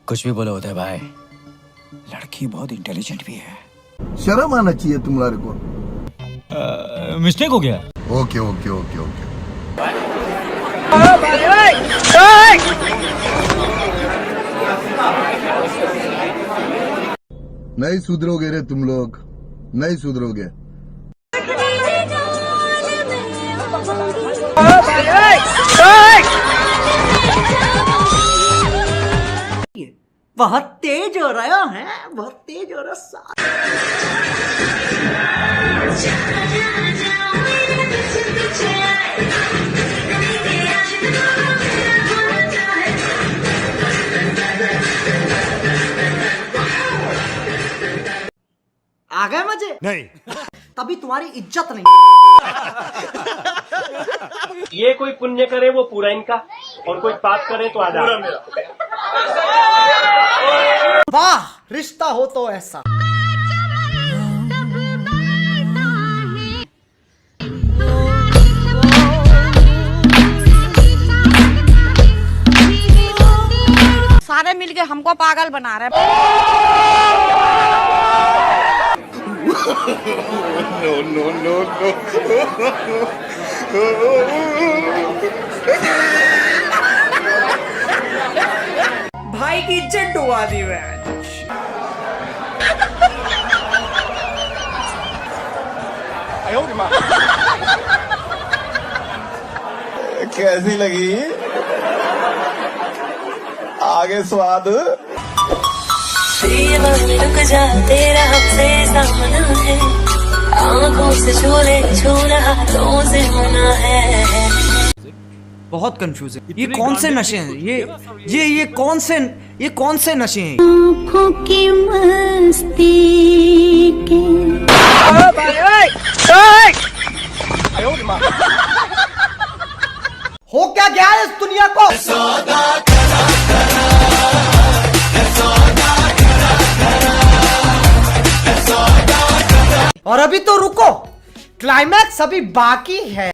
कुछ भी बोलो उदय भाई, लड़की बहुत इंटेलिजेंट भी है। शर्म आना चाहिए तुम्हारे को। मिस्टेक हो गया। Okay okay okay okay. नहीं सुधरोगे रे तुम लोग, नहीं सुधरोगे। बहुत तेज हो रहा है, बहुत तेज हो रहा आ गए मजे? नहीं। तभी तुम्हारी इज्जत नहीं। ये कोई पुण्य करे वो पूरा इनका, और कोई पाप करे तो आधा। वाह, रिश्ता हो तो ऐसा। सारे मिलके हमको पागल बना रहे हैं। नो नो नो भाई की इज्जत डुबा दी मैं। कैसी लगी? आगे स्वाद। रुक जा, तेरा हमसे सामना है, आंखों से छू हाथों से होना है। बहुत कंफ्यूजिंग। ये कौन से नशे हैं? ये कौन से नशे हैं? आंखों की मस्ती के हो क्या गया है इस दुनिया को? और अभी तो रुको, क्लाइमैक्स अभी बाकी है।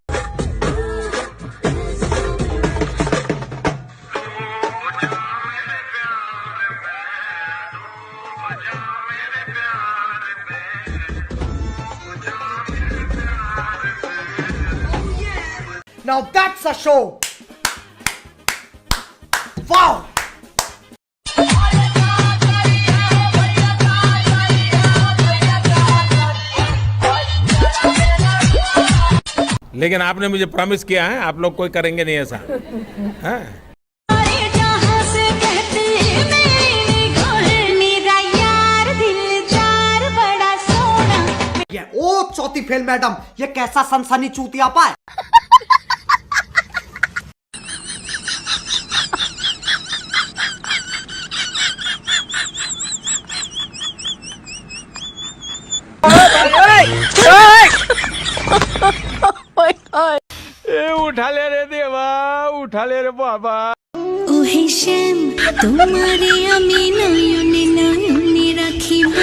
Now that's a show. Wow. लेकिन आपने मुझे प्रॉमिस किया है, आप लोग कोई करेंगे नहीं ऐसा, हाँ? ओ चौथी फेल मैडम, ये कैसा सनसनी चूतिया पाए। उठा ले रे देवा, उठा ले रे बाबा। ओहे श्याम, तुम्हारे আমি নয়নে রাখিব,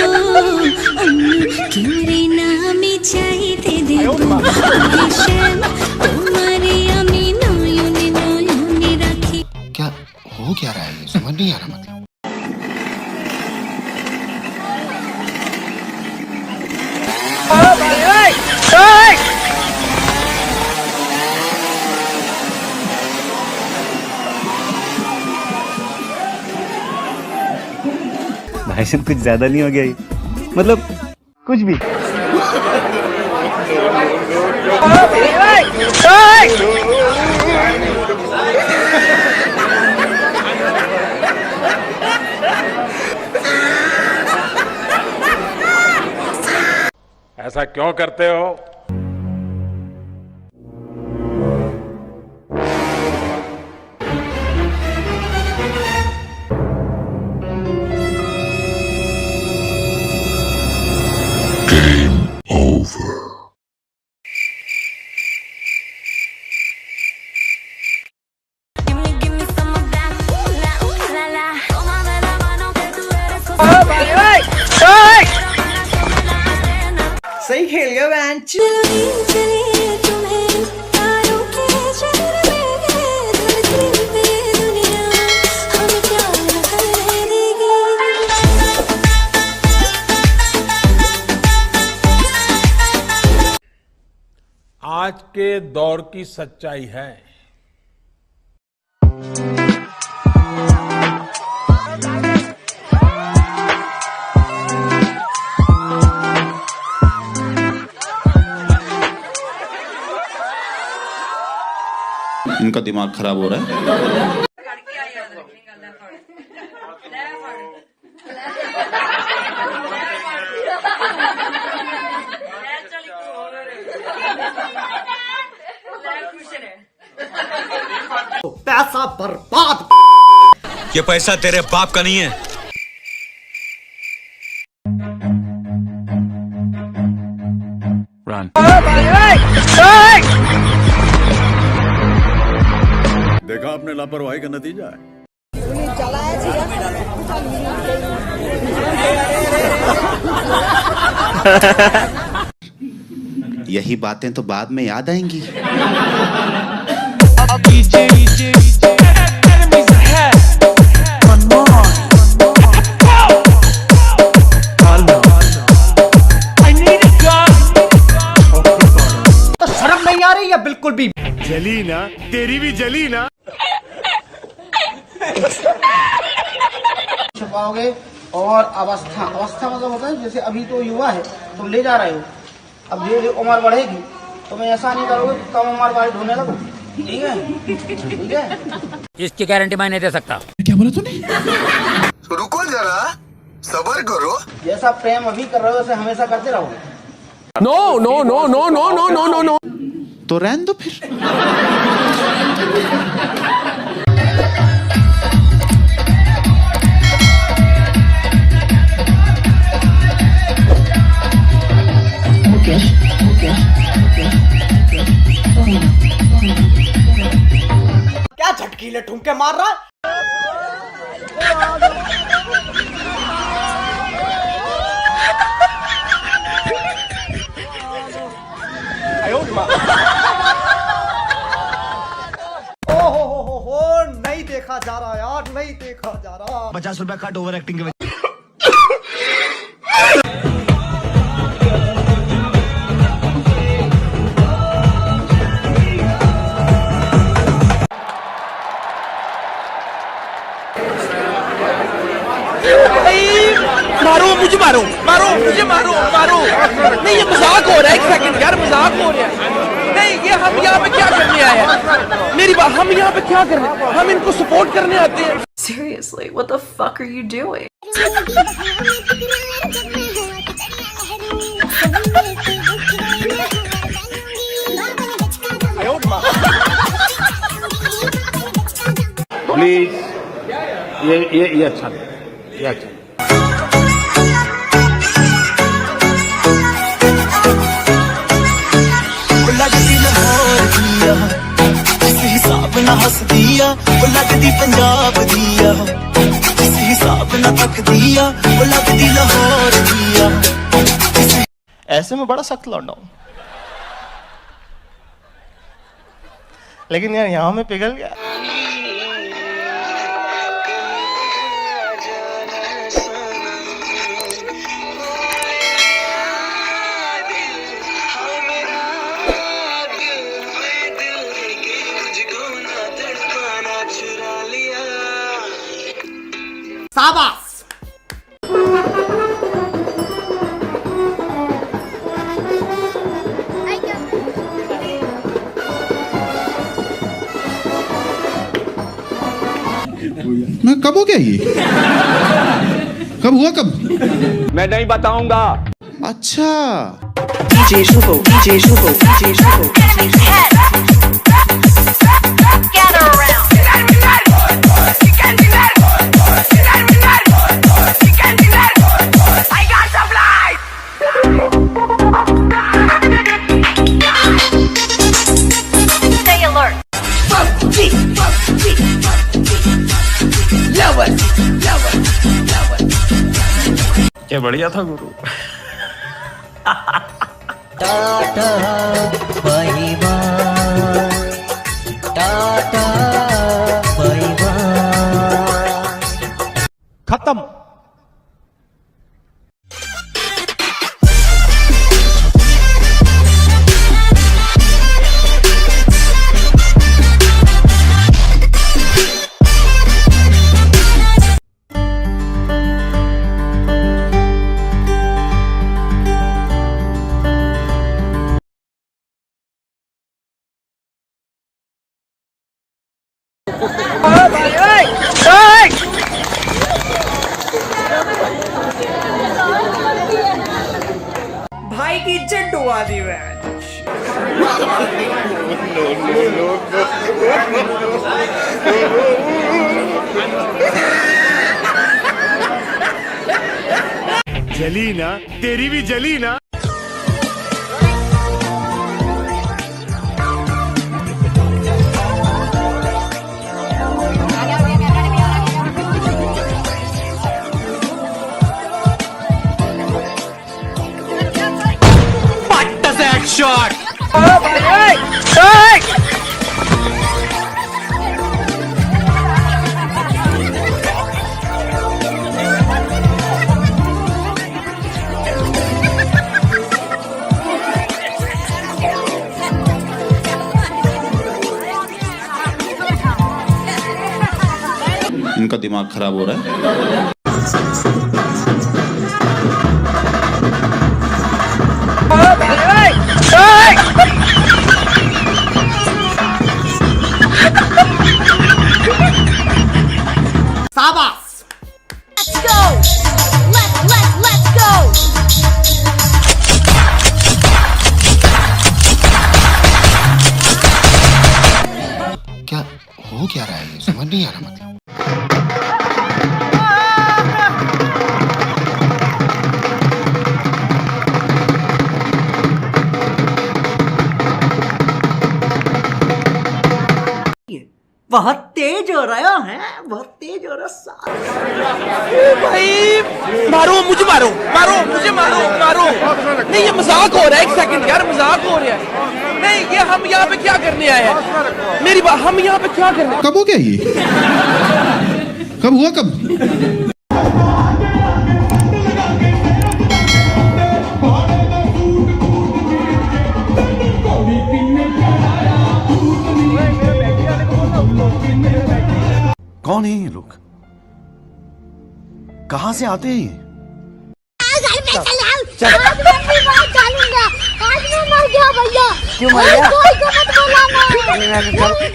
কেউরে না আমি চাইতে দেব। ওহে শ্যাম, তোমারে আমি নয়নে রাখি। क्या हो क्या रहा है, ये समझ नहीं आ रहा। मतलब भाई साहब कुछ ज्यादा नहीं हो गया ये? मतलब कुछ भी। ऐसा क्यों करते हो? चलिए तुम्हें तारों के शहर में धरती पे दुनिया हमें प्यार करने देगी। आज के दौर की सच्चाई है इनका दिमाग खराब हो रहा है। पैसा बर्बाद। ये पैसा तेरे बाप का नहीं है। देखा आपने लापरवाही का नतीजा है। यही बातें तो बाद में याद आएंगी। तो शर्म नहीं आ रही है बिल्कुल भी। जली ना, तेरी भी जली ना। छुपाओगे और अवस्था मतलब होता है जैसे अभी तो युवा है तुम ले जा रहे हो, अब धीरे धीरे उम्र बढ़ेगी तो मैं ऐसा नहीं करोगे कम उम्र वाले ढूंढने लगो। ठीक है, इसकी गारंटी मैं नहीं दे सकता। क्या बोला तूने? रुको जरा, सब्र करो। जैसा प्रेम अभी कर रहे हो वैसे हमेशा करते रहोगे। No no no no no no no no no तो रहने दो फिर। क्या झटकीले ठुमके मार रहा है? हो नहीं देखा जा रहा यार, नहीं देखा जा रहा। 50 रुपया कट ओवर एक्टिंग के। मारो मुझे, मारो मारो मुझे, मारो मारो। नहीं ये मजाक हो रहा है, एक सेकंड यार, मजाक हो रहा है। नहीं ये हम यहाँ पे क्या करने आए हैं? मेरी बात, हम यहाँ पे क्या करने? हम इनको सपोर्ट करने आते हैं। Seriously, what the fuck are you doing? Please ये अच्छा नहीं, ये अच्छा नहीं। हिसाब ना हस दिया वो लगदी पंजाब दिया, जिस हिसाब ना तक दिया वो लगदी लाहौर दिया। ऐसे में बड़ा सख्त लौंडा हूं, लेकिन यार यहाँ में पिघल गया। शाबाश। मैं कब हो गया ये? कब हुआ कब? मैं नहीं बताऊंगा। अच्छा DJ Shubo, DJ Shubo, DJ Shubo. Gather around. I got supplies. Stay alert. क्या बढ़िया था गुरु। Tata bye bye, tata bye bye. खत्म। भाई की इज्जत डुबा दी मैं। जली ना, तेरी भी जली ना। Shot. इनका दिमाग खराब हो रहा है। Let's go. Let's go. क्या हो क्या रहा है, समझ नहीं आ रहा मतलब। बहुत तेज हो रहा है, बहुत तेज हो रहा है। भाई मारो मुझे, मारो मारो मुझे, मारो मारो। नहीं ये मजाक हो रहा है, एक सेकंड यार, मजाक हो रहा है। नहीं ये हम यहाँ पे क्या करने आए हैं? मेरी बात, हम यहाँ पे क्या करने? कब हो गया ये? कब हुआ कब? कौन है ये लोग? कहाँ से आते हैं ये? आज मैं मर गया भैया। क्यों मर गया? कोई को मत बुलाना। घर पे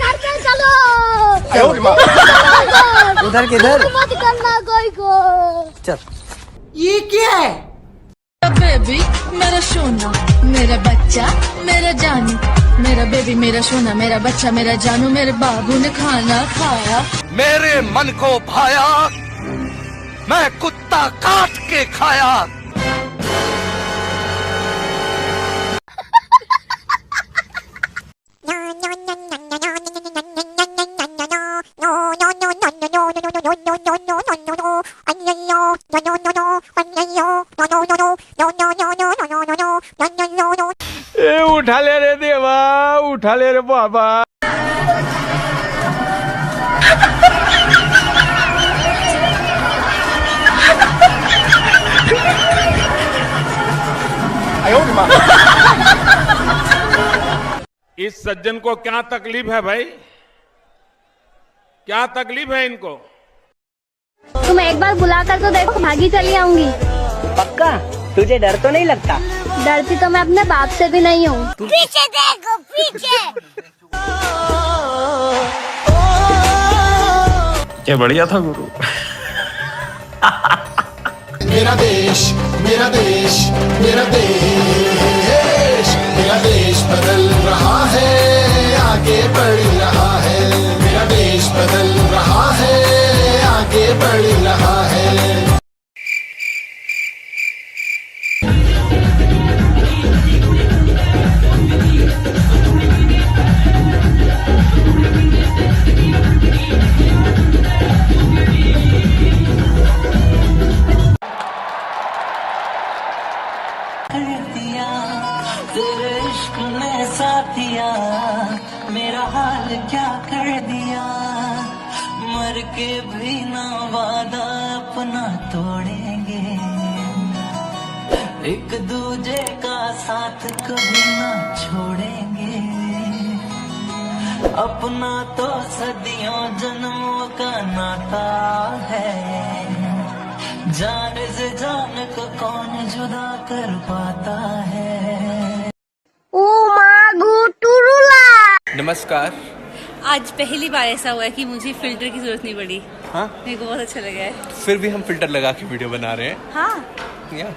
चलो। उधर किधर? मत करना कोई को। चल। ये क्या है? बेबी मेरा सोना, मेरा बच्चा, मेरा जानू, मेरा बेबी, मेरा सोना, मेरा बच्चा, मेरा जानू, मेरे बाबू ने खाना खाया। मेरे मन को भाया, मैं कुत्ता काट के खाया। उठा ले रे देवा, उठा ले रे बाबा। इस सज्जन को क्या तकलीफ है भाई? क्या तकलीफ है इनको? तुम एक बार बुला कर तो देखो, भागी चली आऊंगी। पक्का? तुझे डर तो नहीं लगता? डरती तो मैं अपने बाप से भी नहीं हूँ। पीछे देखो, पीछे। क्या बढ़िया था गुरु। मेरा देश, मेरा देश, मेरा देश, मेरा देश बदल रहा है, आगे बढ़ रहा है। मेरा देश बदल रहा है, आगे बढ़ रहा है। क्या कर दिया, मर के भी ना वादा अपना तोड़ेंगे, एक दूजे का साथ कभी ना छोड़ेंगे, अपना तो सदियों जन्मों का नाता है, जान से जान को कौन जुदा कर पाता है। नमस्कार। आज पहली बार ऐसा हुआ है कि मुझे फिल्टर की जरूरत नहीं पड़ी। हाँ, मेरे को बहुत अच्छा लगा है। फिर भी हम फिल्टर लगा के वीडियो बना रहे हैं। हाँ, या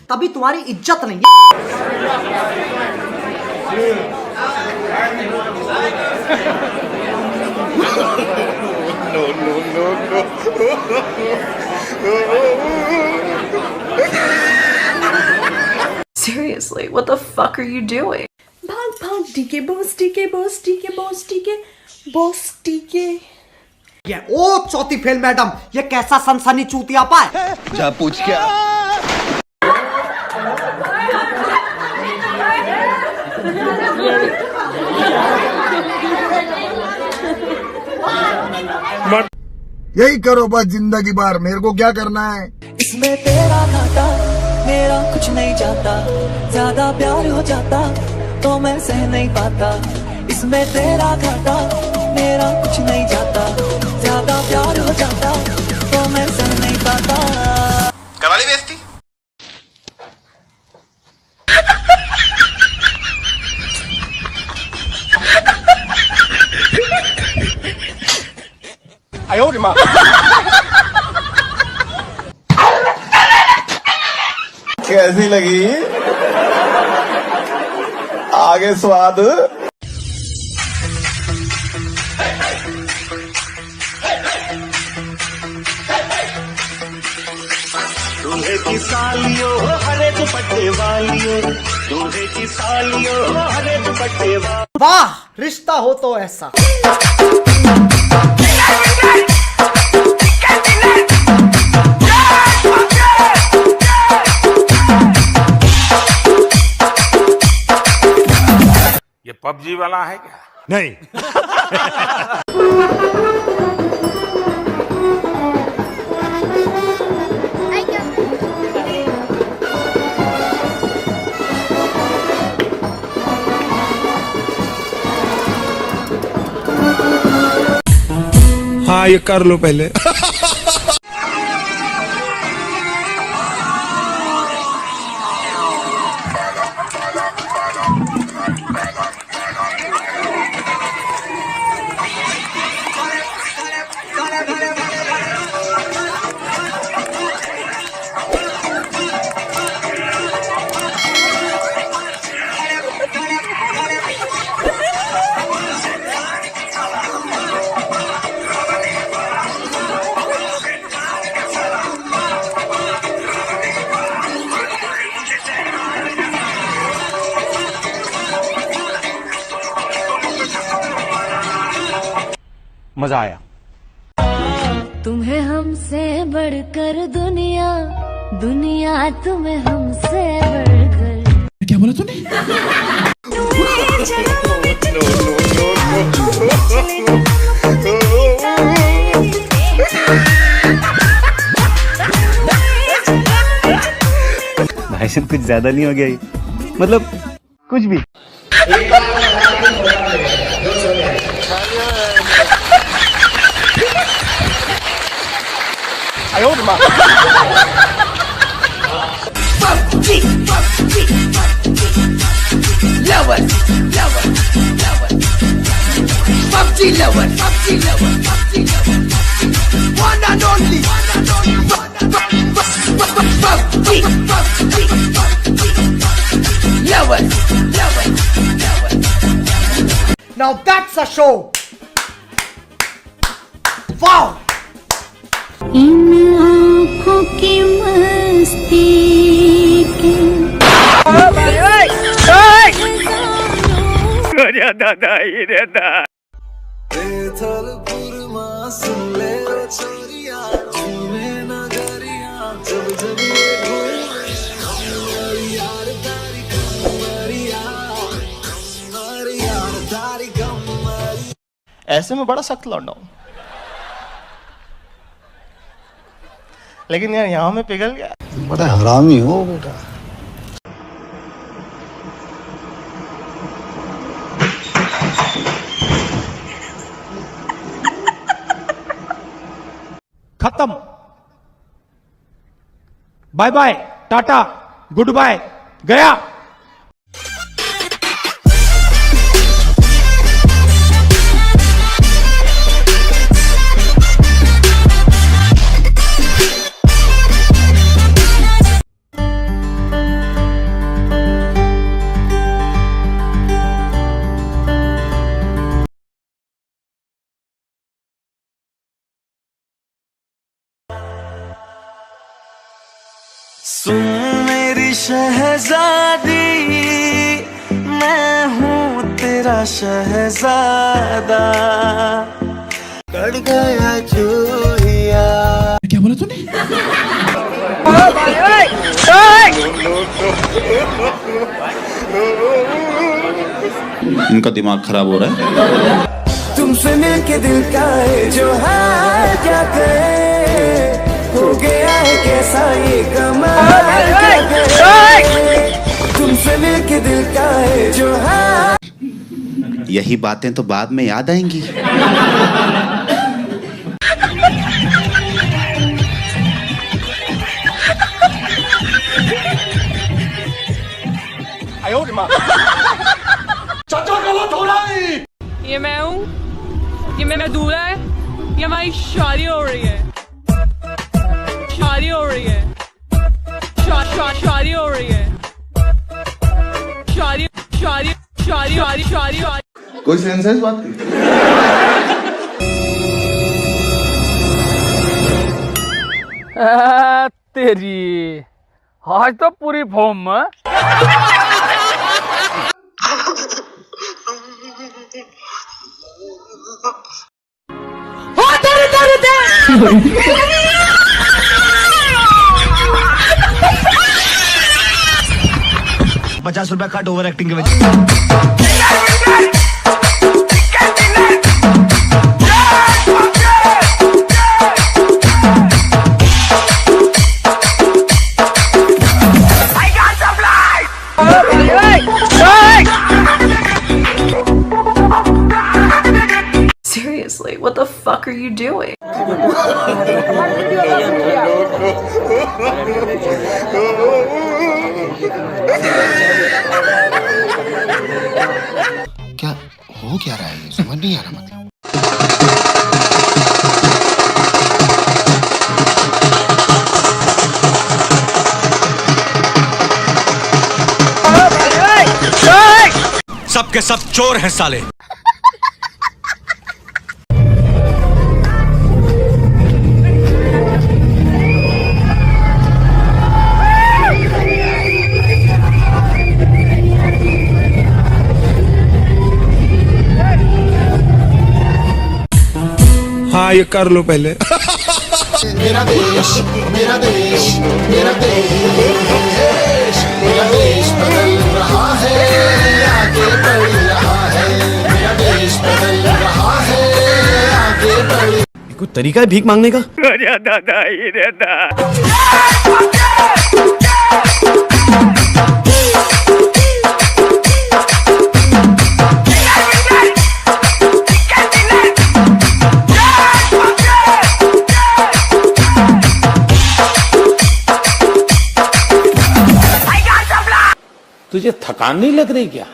तभी तुम्हारी इज्जत नहीं Seriously, what the fuck are you doing? भाग भाग DK boss DK boss DK boss DK boss DK. ये ओ चौथी फेल मैडम, ये कैसा सनसनी चूतियापा है? जा पूछ क्या। यही करो बस जिंदगी भर, मेरे को क्या करना है। इसमें तेरा घाटा मेरा कुछ नहीं जाता, ज्यादा प्यार हो जाता तो मैं सह नहीं पाता, इसमें तेरा घाटा मेरा कुछ नहीं जाता, ज्यादा प्यार हो जाता तो मैं सह नहीं पाता। करा ली बेइज्जती। आयो रे माँ। कैसी लगी आगे स्वाद? दूल्हे की सालियों हरे दुपट्टे वालियों, दूल्हे की सालियों हरे दुपट्टे वालियों। वाह, रिश्ता हो तो ऐसा। ये पबजी वाला है क्या? नहीं। हाँ ये कर लो पहले। मजा आया। तुम्हें हमसे बढ़कर दुनिया, दुनिया तुम्हें हमसे बढ़कर। क्या बोला तूने? भाई साहब कुछ ज्यादा नहीं हो गया ये? मतलब कुछ भी। आयो रे माँ। Now that's a show. Wow. इन आँखों की मस्ती के दादा ही रहता। ऐसे में बड़ा सख्त लौंडा हूं, लेकिन यार यहाँ में पिघल गया। बड़ा हरामी हो बेटा। खत्म, bye bye, tata, good bye, गया। सुन मेरी शहजादी, मैं हूँ तेरा शहजादा। कर गया चूहिया। क्या बोला तूने? इनका दिमाग खराब हो रहा है। तुमसे मिलके दिल का है जो हाल, क्या करे हो गया है कैसा ये कमाल, क्या करे तुमसे मिलके दिल का है जो हाल। यही बातें तो बाद में याद आएंगी। चाचा गलत हो रहा है। ये मैं हूँ, ये मैं दूल्हा है, ये हमारी शादी हो रही है, शादी हो रही है, शादी हो रही है, शादी शादी शादी शादी शादी। कोई सेंस है इस बात की? तेरी आज तो पूरी फॉर्म में। ₹50 कट ओवर एक्टिंग के वजह। Seriously, what the fuck are you doing? क्या हो क्या रहा है? समझ नहीं आ रहा मतलब। सब के सब चोर हैं साले। हाँ ये कर लो पहले। मेरा देश, मेरा देश, मेरा देश, मेरा देश बदल रहा है, आगे बढ़ रहा है। मेरा देश बदल रहा है, आगे बढ़। कोई तरीका है भीख मांगने का? तुझे थकान नहीं लग रही क्या?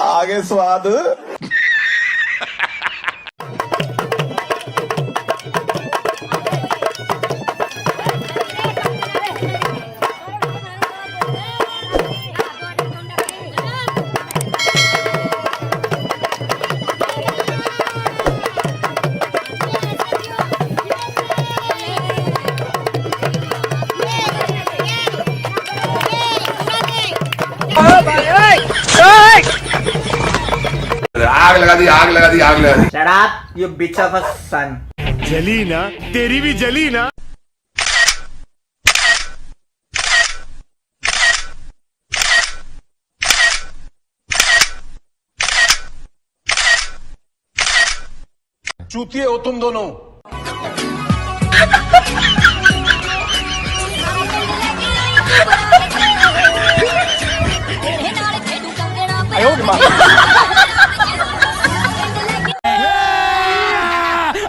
आगे स्वाद। आग लगा दी, आग लगा दी, आग लगा दी। Shut up, you bitch of a son. जली ना, तेरी भी जली ना। चूतिए हो तुम दोनों।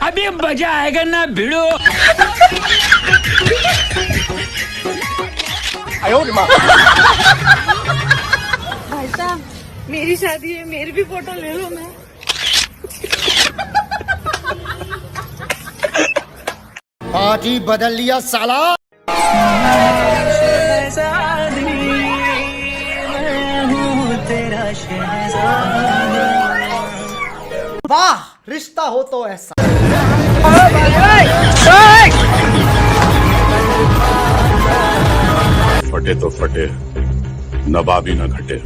अभी मजा आएगा ना भिड़ो। भाई साहब मेरी शादी है, मेरी भी फोटो ले लो। मैं पार्टी बदल लिया साला। वाह, रिश्ता हो तो ऐसा। फटे तो फटे, नवाबी न घटे।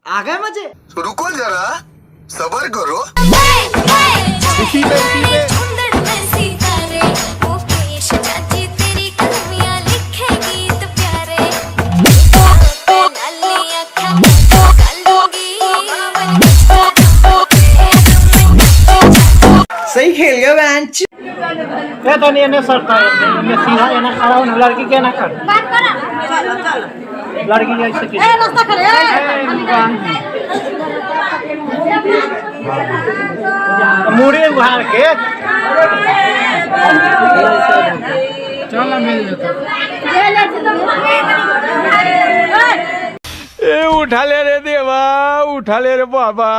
आ गए मजे। रुको जरा, सबर करो। सही खेल गया बेंच। क्या तो नहीं ने सरता है, ने सीधा है ना, खड़ा होने लड़की क्या ना कर। लड़की जैसे कि रास्ता करे मुड़ी उघाड़ के चल मिल ए उठा ले रे देवा, उठा ले रे बाबा।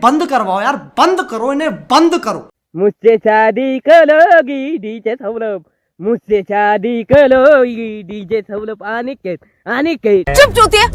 बंद करवाओ यार, बंद करो इन्हें, बंद करो। मुझसे शादी करोगी डीजे सौरभ, मुझसे शादी करोगी डीजे सौरभ। आने के चुप चूतिया।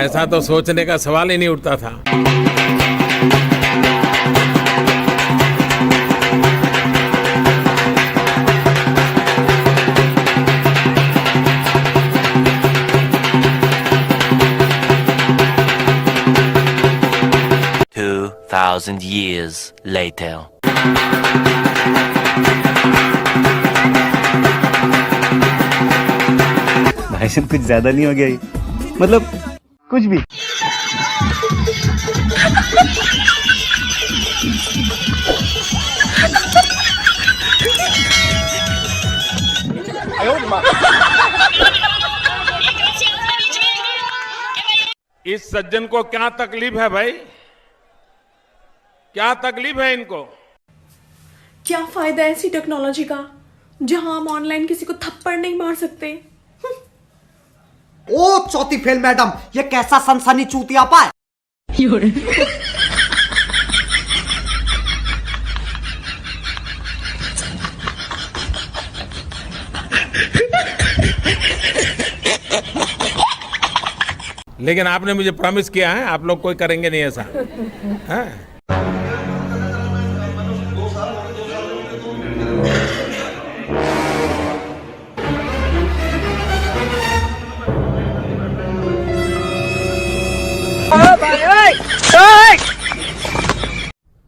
ऐसा तो सोचने का सवाल ही नहीं उठता था। $2,000 years later. भाईजान कुछ ज्यादा नहीं हो गया ये? मतलब कुछ भी। इस सज्जन को क्या तकलीफ है भाई? क्या तकलीफ है इनको? क्या फायदा ऐसी टेक्नोलॉजी का जहां हम ऑनलाइन किसी को थप्पड़ नहीं मार सकते। ओ चौथी फेल मैडम, ये कैसा सनसनी चूतियापा है। लेकिन आपने मुझे प्रॉमिस किया है आप लोग कोई करेंगे नहीं ऐसा हाँ?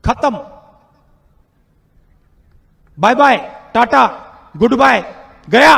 खत्म bye bye tata good bye गया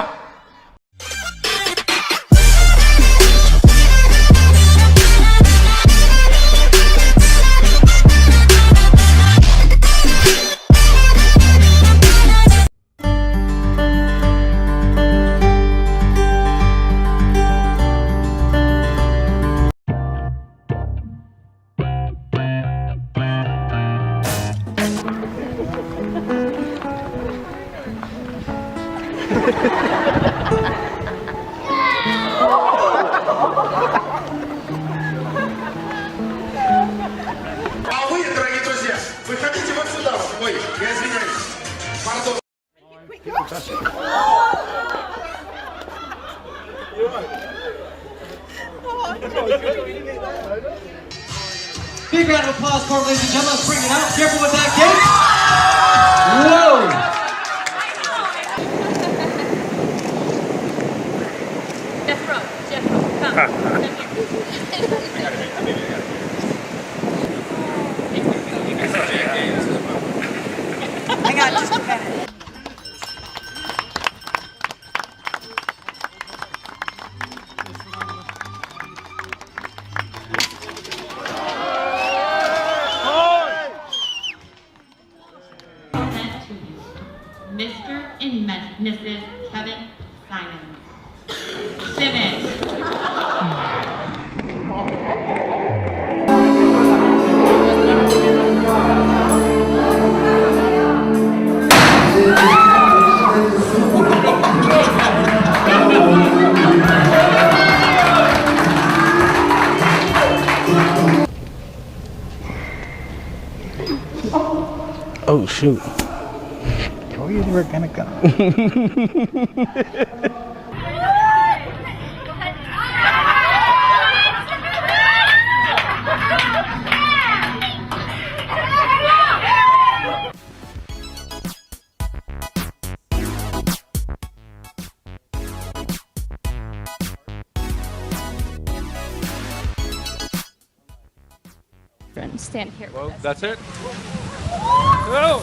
А вы, дорогие друзья, выходите вот сюда. Ой, я извиняюсь. Пардон. Big round of applause for him, ladies and gentlemen. Let's bring it out. Careful with that gate. Whoa! Hang on, just a minute. Mr. and Mrs. Kevin Simons. Simmons. Oh shoot. Oh, you were gonna go. Stand here. Well, that's it. Yeah!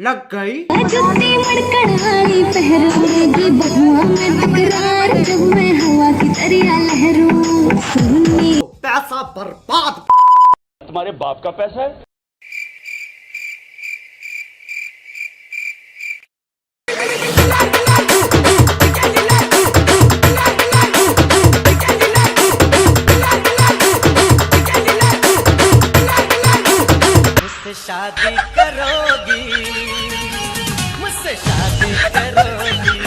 लग गई जुत्ती मड़कड़ाई पहरोगी बहुआ में तकरार जब मैं हवा की दरिया लहरूं सुनी पैसा बर्बाद। तुम्हारे बाप का पैसा है। मुझसे शादी करोगी, मुझसे शादी करोगी,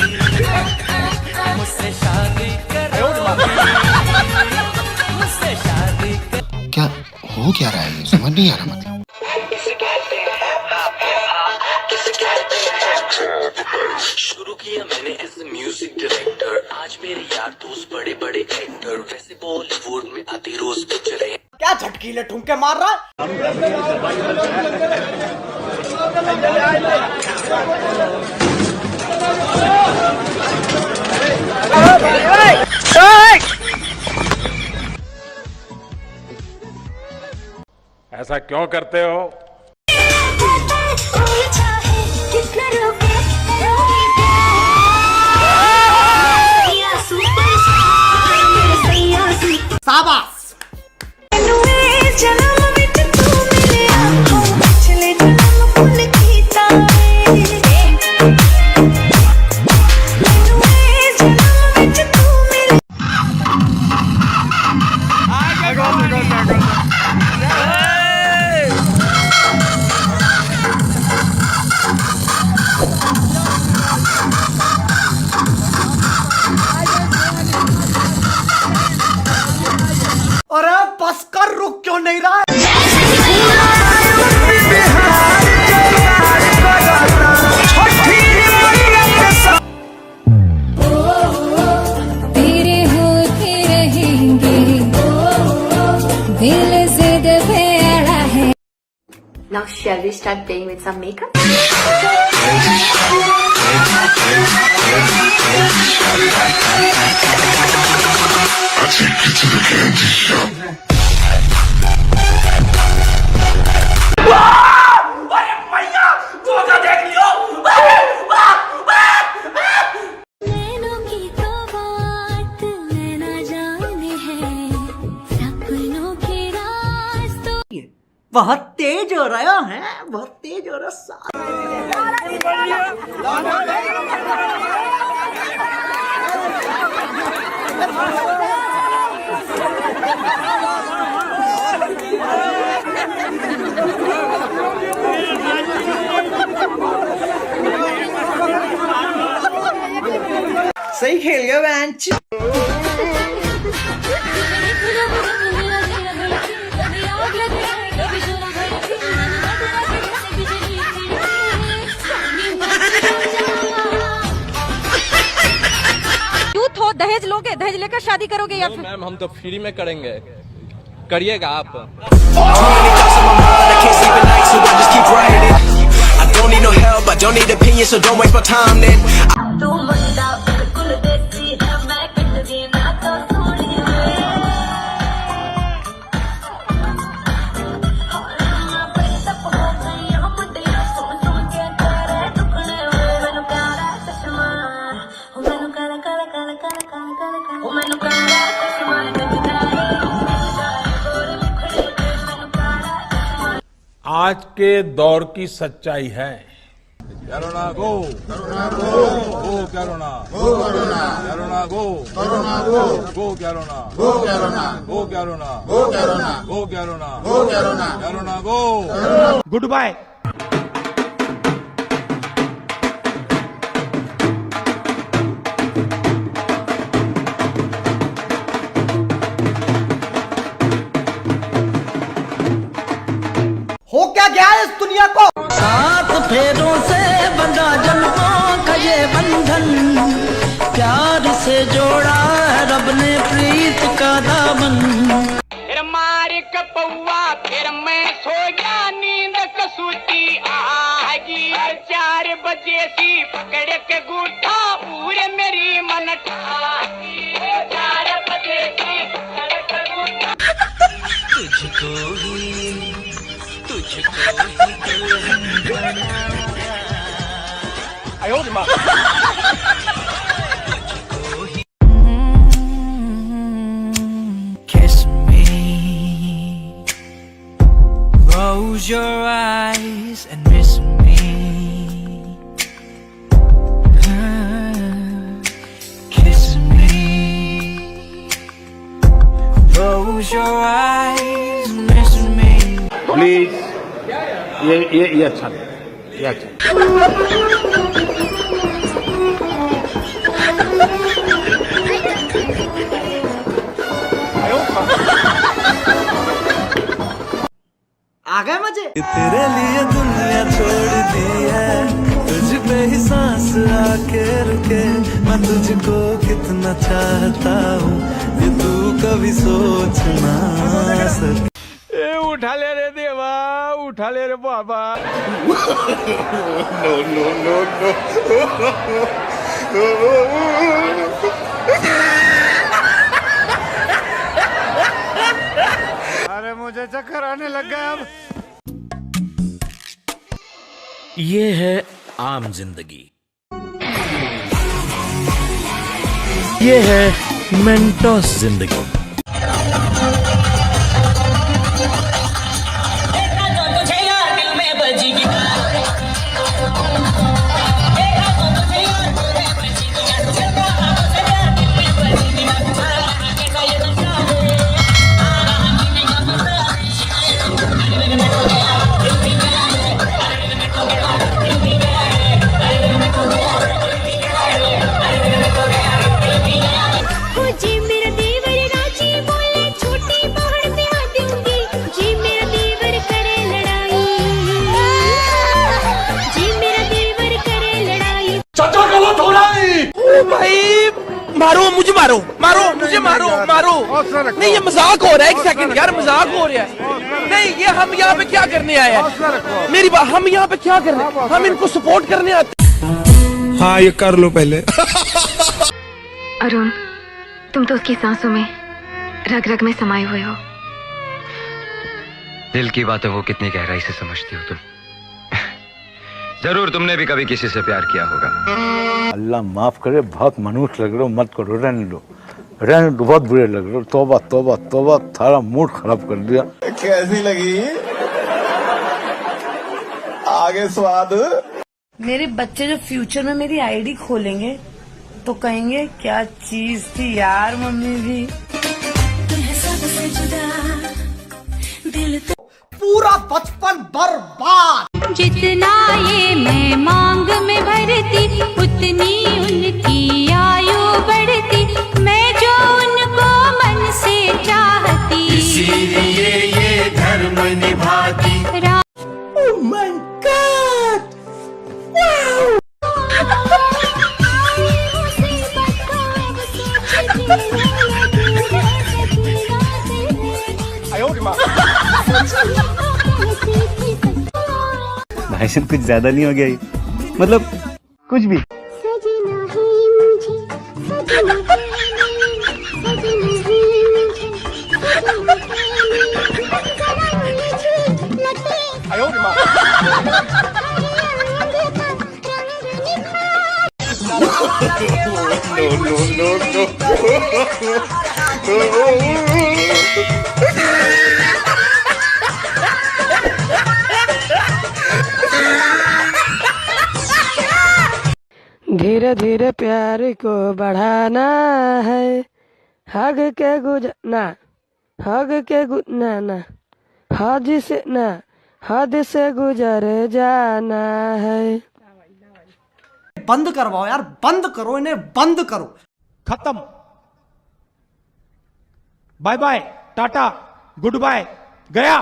मुझसे शादी करोगी, मुझसे शादी क्या हो क्या रहा है, समझ नहीं आ रहा मतलब। शुरू किया मैंने एज ए म्यूजिक डायरेक्टर, आज मेरे यार दोस्त बड़े बड़े एक्टर, वैसे बॉलीवुड में आती रोज पिक्चरें। क्या झटकीले ठुमके मार रहा ऐसा क्यों करते हो? शाबाश। अरे बस कर, रुक क्यों नहीं रहा है? तेरे होते रहेंगे दिल जिद पे अड़ा है। Now shall we start playing with some makeup? नैनों की तो बात नैना जाने है, सपनों के रास्तों बहुत तेज हो रहा है, बहुत तेज हो रहा सही खेल गया बेंच। यूथ हो, दहेज लोगे, दहेज लेकर शादी करोगे या फिर? मैम हम तो फ्री में करेंगे, करिएगा आप। आज के दौर की सच्चाई है, करुणा गो, करुणा गो, गो करुणा, गो करुणा, करुणा गो, करुणा गो, गो करुणा, गो करुणा, गो करुणा, गो करुणा, गो करुणा, गो करुणा, करुणा गो। Good bye. हो क्या गया है इस दुनिया को? सात फेरों से बंधा जन्मों का ये बंधन, प्यार से जोड़ा है रब ने प्रीत का दामन। फिर मार कपौआ फिर मैं सो गया, नींद कसूती आगी 4 बजे सी पकड़ के गूठा पूरे मेरी मन ठाकी 4 बजे सी पकड़ के गूठा। तुझको ही Kiss me, close your eyes and miss me. Kiss me, close your eyes and miss me. Please ये अच्छा नहीं, ये अच्छा आ गए मजे। तेरे लिए दुनिया छोड़ दी है, तुझ पे ही सांस आके रुके। मैं तुझको कितना चाहता हूँ ये तू कभी सोच ना सके। उठा ले रे देवा, उठा ले रे बाबा। नो नो नो अरे मुझे चक्कर आने लग गया अब। ये है आम जिंदगी, ये है मेंटोस जिंदगी। भाई मारो मुझे, मारो मारो मुझे, मारो मारो। नहीं ये मजाक हो रहा है, एक सेकंड यार, मजाक हो रहा है। नहीं ये हम यहाँ पे क्या करने आए हैं? मेरी बात, हम यहाँ पे क्या करने, हम इनको सपोर्ट करने आते। हाँ ये कर लो पहले। अरुण, तुम तो उसकी सांसों में, रग रग में समाये हुए हो। दिल की बातें वो कितनी गहराई से समझती हो तुम। जरूर तुमने भी कभी किसी से प्यार किया होगा। अल्लाह माफ करे, बहुत मनुष्य लग रहे हो, मत करो, रहने दो, रहने दो, बहुत बुरे लग रहे हो। तौबा तौबा तौबा, थारा मूड खराब कर दिया। कैसी लगी? आगे स्वाद। मेरे बच्चे जो फ्यूचर में मेरी आईडी खोलेंगे तो कहेंगे क्या चीज थी यार मम्मी भी। पूरा बचपन बर्बाद। जितना ये मैं मांग में भरती, उतनी उनकी आयु बढ़ती। मैं जो उनको मन से चाहती, इसीलिए ये धर्म निभाती। Oh my God! Wow! भाई साहब कुछ ज्यादा नहीं हो गया ये, मतलब कुछ भी। धीरे धीरे प्यार को बढ़ाना है, हग के गुजरना, हग के गुना ना, हद से ना, हद से गुजर जाना है। बंद करवाओ यार, बंद करो इन्हें, बंद करो। खत्म, bye bye, tata, good bye, गया।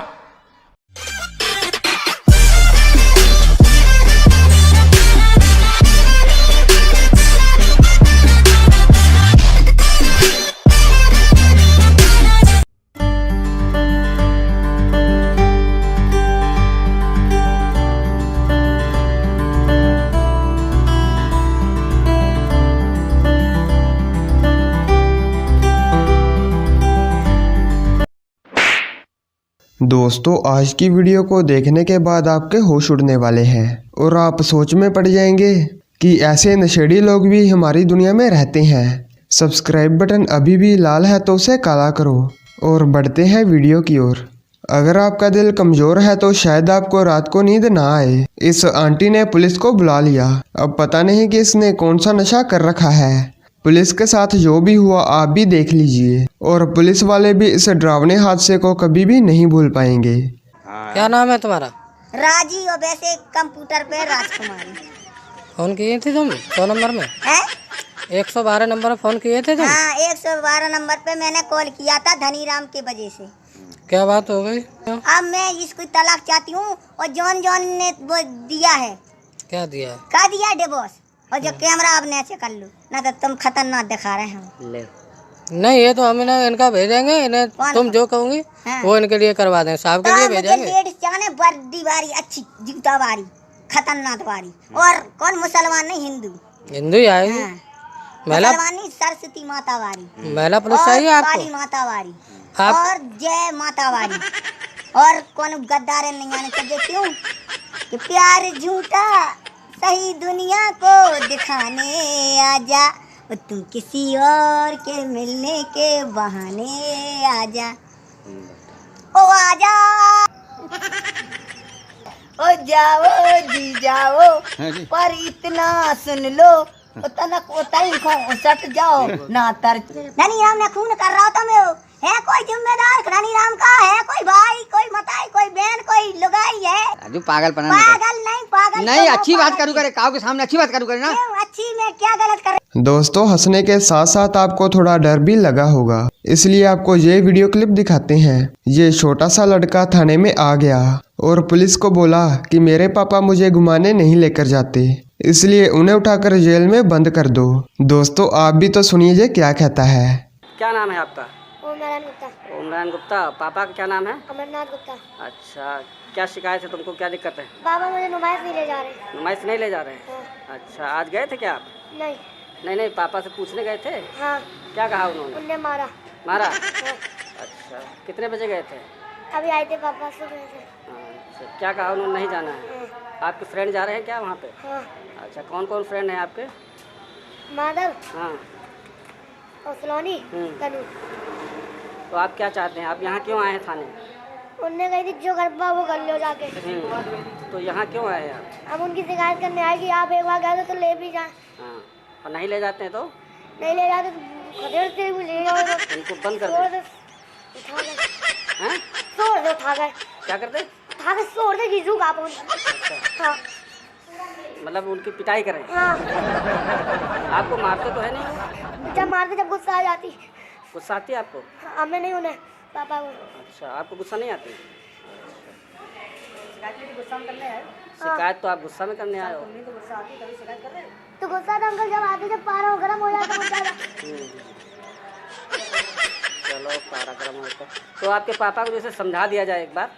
दोस्तों आज की वीडियो को देखने के बाद आपके होश उड़ने वाले हैं और आप सोच में पड़ जाएंगे कि ऐसे नशेड़ी लोग भी हमारी दुनिया में रहते हैं। सब्सक्राइब बटन अभी भी लाल है तो उसे काला करो और बढ़ते हैं वीडियो की ओर। अगर आपका दिल कमज़ोर है तो शायद आपको रात को नींद ना आए। इस आंटी ने पुलिस को बुला लिया। अब पता नहीं कि इसने कौन सा नशा कर रखा है। पुलिस के साथ जो भी हुआ आप भी देख लीजिए और पुलिस वाले भी इस डरावने हादसे को कभी भी नहीं भूल पाएंगे। क्या नाम है तुम्हारा? राजी और वैसे कंप्यूटर पे राजकुमारी। फोन किए थे तुम 100 नंबर में? है 112 नंबर फोन किए थे तुम? हाँ 112 नंबर पे मैंने कॉल किया था धनीराम के वजह से। क्या बात हो गई? अब मैं इसको तलाक चाहती हूँ और जॉन जॉन ने वो दिया है। क्या दिया? क्या दिया? डिवोर्स। और जो कैमरा अब नीचे कर लो ना तो तुम खतरनाक दिखा रहे हो। ले नहीं ये तो हम इनका भेजेंगे इन्हें। तुम जो कहोगी वो इनके लिए करवा दें। साहब के लिए भेजेंगे। लेडीज चाहे बड़ी वारी अच्छी जूता वारी खतरनाक वारी। और कौन मुसलमान नहीं हिंदू। हिंदू ही आएगी। मुसलमानी सरस्वती माता वारी। महिला पुलिस चाहिए आपको? काली माता वारी और जय माता वारी। और कौन गद्दार नहीं आने चाहिए। क्यों कि प्यार झूठा सही दुनिया को दिखाने आजा और तुम किसी और के मिलने के बहाने आजा। ओ आजा ओ जाओ जी जाओ पर इतना सुन लो सट जाओ ना तर धनीराम ने खून कर रहा था मैं है कोई जिम्मेदार धनीराम का है कोई भाई कोई मताई कोई बहन कोई लुगाई है। राजू पागल नहीं अच्छी बात करूँ करे काऊ के सामने अच्छी बात करूँ करे ना। अच्छी में क्या गलत कर। दोस्तों हंसने के साथ साथ आपको थोड़ा डर भी लगा होगा इसलिए आपको ये वीडियो क्लिप दिखाते हैं। ये छोटा सा लड़का थाने में आ गया और पुलिस को बोला कि मेरे पापा मुझे घुमाने नहीं लेकर जाते इसलिए उन्हें उठाकर जेल में बंद कर दो। दोस्तों आप भी तो सुनिए ये क्या कहता है। क्या नाम है आपका? ओमनारायण गुप्ता। ओमनारायण गुप्ता। पापा का क्या नाम है? अमरनाथ गुप्ता। अच्छा क्या शिकायत है तुमको? क्या दिक्कत है? बाबा मुझे नुमाइश नहीं ले जा रहे। नुमाइश नहीं ले जा रहे हैं? हाँ। अच्छा आज गए थे क्या आप? नहीं नहीं पापा से पूछने गए थे? हाँ। क्या कहा उन्होंने? उन्होंने मारा। हाँ। अच्छा कितने बजे गए थे? अभी आए थे पापा से। अच्छा क्या कहा उन्होंने? नहीं जाना है। आपके फ्रेंड जा रहे हैं क्या वहाँ पे? हाँ। अच्छा कौन कौन फ्रेंड है आपके? माधव। हाँ। और सलोनी तनु। तो आप क्या चाहते हैं? आप यहाँ क्यों आए हैं थाने? उनने कही थी जो घर वो कर लो जाके। तो यहाँ क्यों आए हैं आप? हम उनकी शिकायत करने आए कि आप एक बार गए तो ले भी जाएं। हाँ और नहीं ले जाते हैं तो? नहीं ले जाते तो खदेड़ते भी ले जाओ। उनको बंद कर दे। छोड़ दे उठा गए। क्या करते? उठा के छोड़ दे घिसू का अपन। हाँ मतलब उनकी पिटाई करें? हाँ। आपको मारते तो है नहीं? जब मारते जब गुस्सा आ जाती। गुस्सा आती है आपको? हमें नहीं उन्हें पापा को। अच्छा आपको गुस्सा नहीं आती? शिकायत तो आप गुस्सा में करने आए हो? तो गुस्सा तो अंकल जब आते जब पारा गर्म हो जाता है। चलो पारा गर्म होता तो आपके पापा को जैसे समझा दिया जाए एक बार।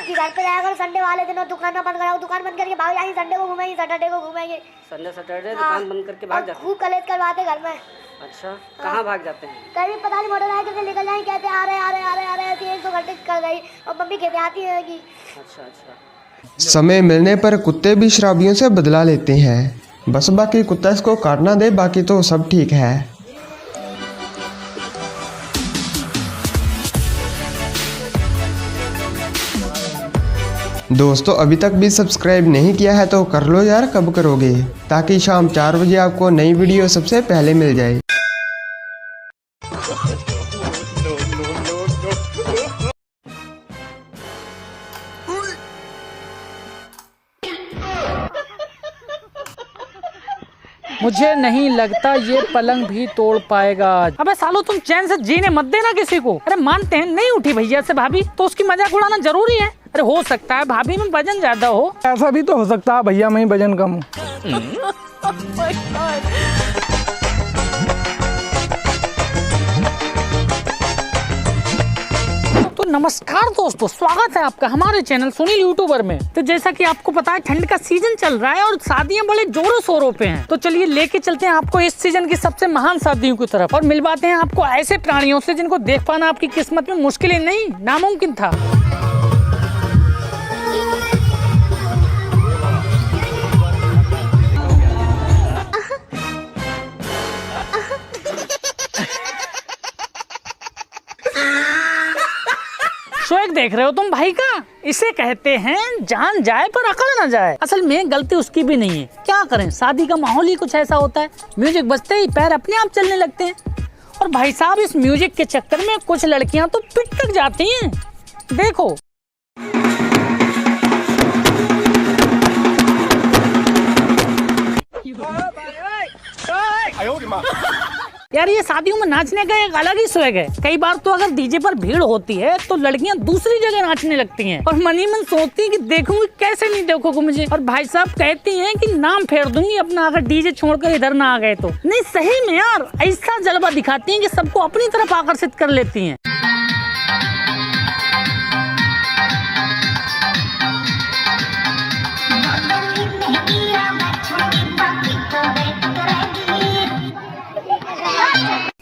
कि घर पे जाकर संडे वाले दिन दुकान बंद कराओ। दुकान बंद करके भाग जाएंगे। संडे को घूमेंगे सैटरडे को घूमेंगे। संडे सैटरडे दुकान बंद करके भाग जाते हैं। खूब कलेज करवाते घर में। अच्छा कहाँ भाग जाते हैं? कहीं पता नहीं मोटरसाइकिल से निकल जाएंगे कहते आ रहे ऐसे 1-2 घंटे कर गई और मम्मी कहते आती है कि। अच्छा समय मिलने पर कुत्ते भी शराबियों से बदला लेते हैं। बस बाकी कुत्ता इसको काटना दे बाकी तो सब ठीक है। दोस्तों अभी तक भी सब्सक्राइब नहीं किया है तो कर लो यार, कब करोगे, ताकि शाम 4 बजे आपको नई वीडियो सबसे पहले मिल जाए। मुझे नहीं लगता ये पलंग भी तोड़ पाएगा। अबे सालो तुम चैन से जीने मत देना किसी को। अरे मानते हैं नहीं उठी भैया से भाभी तो उसकी मजाक उड़ाना जरूरी है। अरे हो सकता है भाभी में वजन ज्यादा हो। ऐसा भी तो हो सकता है भैया में ही वजन कम हो। तो नमस्कार दोस्तों, स्वागत है आपका हमारे चैनल सुनील यूट्यूबर में। तो जैसा कि आपको पता है ठंड का सीजन चल रहा है और शादियां बड़े जोरों शोरों पे हैं। तो चलिए लेके चलते हैं आपको इस सीजन की सबसे महान शादियों की तरफ और मिलवाते हैं आपको ऐसे प्राणियों से जिनको देख पाना आपकी किस्मत में मुश्किल ही नहीं नामुमकिन था। स्वैग देख रहे हो तुम भाई का? इसे कहते हैं जान जाए पर अकल ना जाए। असल में गलती उसकी भी नहीं है, क्या करें, शादी का माहौल ही कुछ ऐसा होता है, म्यूजिक बजते ही पैर अपने आप चलने लगते हैं। और भाई साहब इस म्यूजिक के चक्कर में कुछ लड़कियां तो पिट तक जाती हैं। देखो यार, ये शादियों में नाचने का एक अलग ही स्वैग है। कई बार तो अगर डीजे पर भीड़ होती है तो लड़कियां दूसरी जगह नाचने लगती हैं और मन ही मन सोचती हैं कि देखूंगी कैसे नहीं देखोगे मुझे। और भाई साहब कहती हैं कि नाम फेर दूंगी अपना अगर डीजे छोड़कर इधर ना आ गए तो। नहीं सही में यार, ऐसा जलवा दिखाती हैं कि सबको अपनी तरफ आकर्षित कर लेती हैं।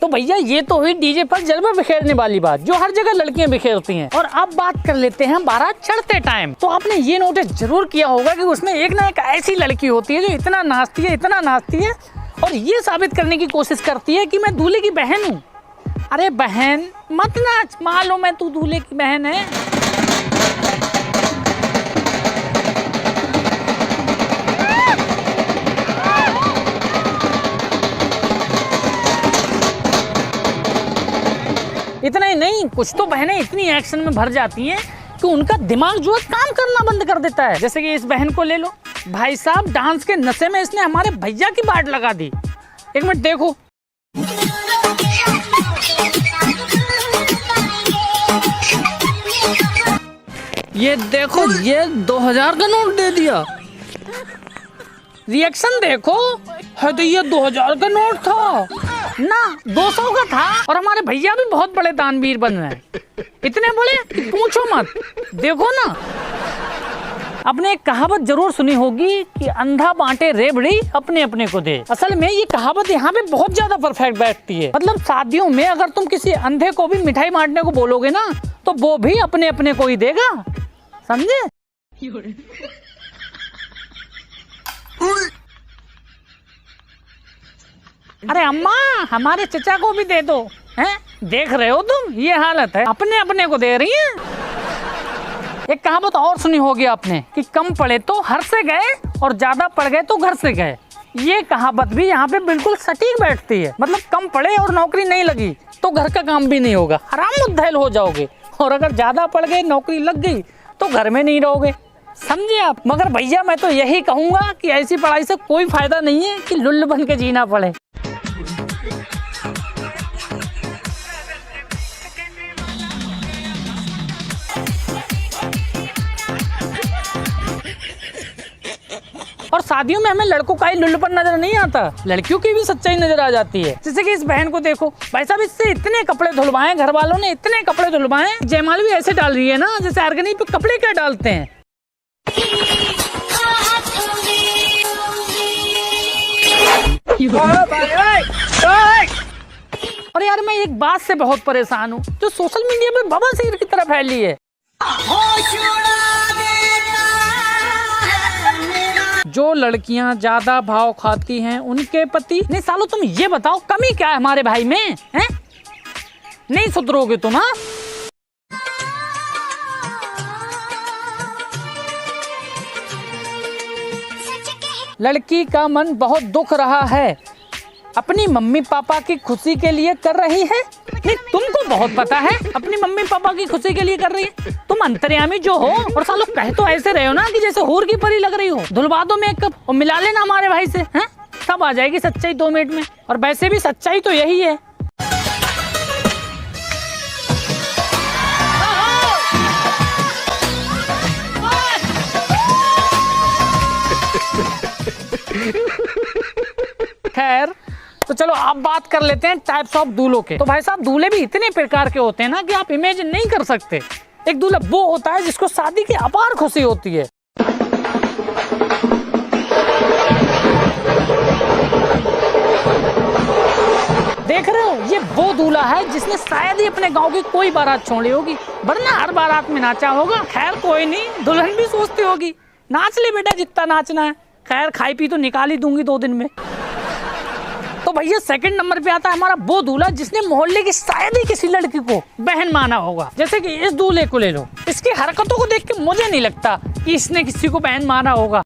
तो भैया ये तो हुई डीजे पर जलवा बिखेरने वाली बात जो हर जगह लड़कियां बिखेरती हैं। और अब बात कर लेते हैं बारात चढ़ते टाइम। तो आपने ये नोटिस जरूर किया होगा कि उसमें एक ना एक ऐसी लड़की होती है जो इतना नाचती है और ये साबित करने की कोशिश करती है कि मैं दूल्हे की बहन हूँ। अरे बहन मत नाच, मान लो मैं तू दूल्हे की बहन है। इतना ही नहीं, कुछ तो बहनें इतनी एक्शन में भर जाती हैं कि उनका दिमाग जो है काम करना बंद कर देता है। जैसे कि इस बहन को ले लो, भाई साहब डांस के नशे में इसने हमारे भैया की बाट लगा दी। एक मिनट देखो, ये देखो, ये 2000 का नोट दे दिया। रिएक्शन देखो, है तो ये 2000 का नोट था ना, 200 का था। और हमारे भैया भी बहुत बड़े दानवीर बन रहे हैं, इतने बड़े कि पूछो मत। देखो ना, आपने एक कहावत जरूर सुनी होगी कि अंधा बांटे रेवड़ी अपने अपने को दे। असल में ये कहावत यहाँ पे बहुत ज्यादा परफेक्ट बैठती है। मतलब शादियों में अगर तुम किसी अंधे को भी मिठाई बांटने को बोलोगे ना तो वो भी अपने अपने को ही देगा, समझे? अरे अम्मा हमारे चचा को भी दे दो, हैं? देख रहे हो तुम, ये हालत है, अपने अपने को दे रही हैं। एक कहावत और सुनी होगी आपने कि कम पड़े तो हर से गए और ज्यादा पड़ गए तो घर से गए। ये कहावत भी यहाँ पे बिल्कुल सटीक बैठती है। मतलब कम पड़े और नौकरी नहीं लगी तो घर का काम भी नहीं होगा, हराम मुद्दैल हो जाओगे। और अगर ज्यादा पड़ गए, नौकरी लग गई तो घर में नहीं रहोगे, समझे आप? मगर भैया मैं तो यही कहूंगा कि ऐसी पढ़ाई से कोई फायदा नहीं है कि लुल्ल बन के जीना पड़े। और शादियों में हमें लड़कों का ही लुल्लपन नजर नहीं आता, लड़कियों की भी सच्चाई नजर आ जाती है। जैसे कि इस बहन को देखो, भाई साहब इससे इतने कपड़े धुलवाए, घर वालों ने इतने कपड़े धुलवाए, जयमाल भी ऐसे डाल रही है ना जैसे आर्गनी पे कपड़े क्या डालते हैं। और यार मैं एक बात से बहुत परेशान हूँ जो सोशल मीडिया पे बवासीर की तरह फैली है। जो लड़कियां ज्यादा भाव खाती हैं उनके पति नहीं। सालो तुम ये बताओ कमी क्या है हमारे भाई में, हैं? नहीं सुधरोगे तुम, हाँ? लड़की का मन बहुत दुख रहा है, अपनी मम्मी पापा की खुशी के लिए कर रही है। नहीं तुमको बहुत पता है अपनी मम्मी पापा की खुशी के लिए कर रही है, तुम अंतर्यामी जो हो। और सालों कह तो ऐसे रहे हो ना कि जैसे हूर की परी लग रही हो। धुलवा दो मेकअप और मिला लेना हमारे भाई से, हैं? तब आ जाएगी सच्चाई 2 मिनट में। और वैसे भी सच्चाई तो यही है। खैर तो चलो अब बात कर लेते हैं टाइप्स ऑफ दूल्हों के। तो भाई साहब दूल्हे भी इतने प्रकार के होते हैं ना कि आप इमेजिन नहीं कर सकते। एक दूल्हा वो होता है जिसको शादी की अपार खुशी होती है। देख रहे हो, ये वो दूल्हा है जिसने शायद ही अपने गांव की कोई बारात छोड़ी होगी, वरना हर बारात में नाचा होगा। खैर कोई नहीं, दुल्हन भी सोचती होगी नाच ले बेटा जितना नाचना है। खैर खाई पी तो निकाल ही दूंगी 2 दिन में। तो भैया सेकंड नंबर पे आता है हमारा वो दूल्हा जिसने मोहल्ले की शायद ही किसी लड़की को बहन माना होगा। जैसे कि इस दूल्हे को ले लो, इसकी हरकतों को देख के मुझे नहीं लगता कि इसने किसी को बहन माना होगा।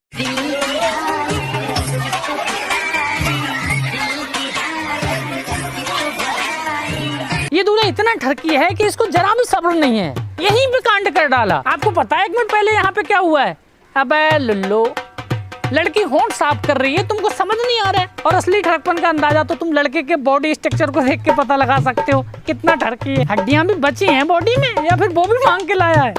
ये दूल्हा इतना ठरकी है कि इसको जरा भी सब्र नहीं है, यहीं पे कांड कर डाला। आपको पता है 1 मिनट पहले यहाँ पे क्या हुआ है? अबे लुल्लो, लड़की होंठ साफ कर रही है, तुमको समझ नहीं आ रहा है। और असली ठरकपन का अंदाजा तो तुम लड़के के बॉडी स्ट्रक्चर को देख के पता लगा सकते हो कितना ठरकी है। हड्डियां भी बची हैं बॉडी में या फिर वो भी मांग के लाया है।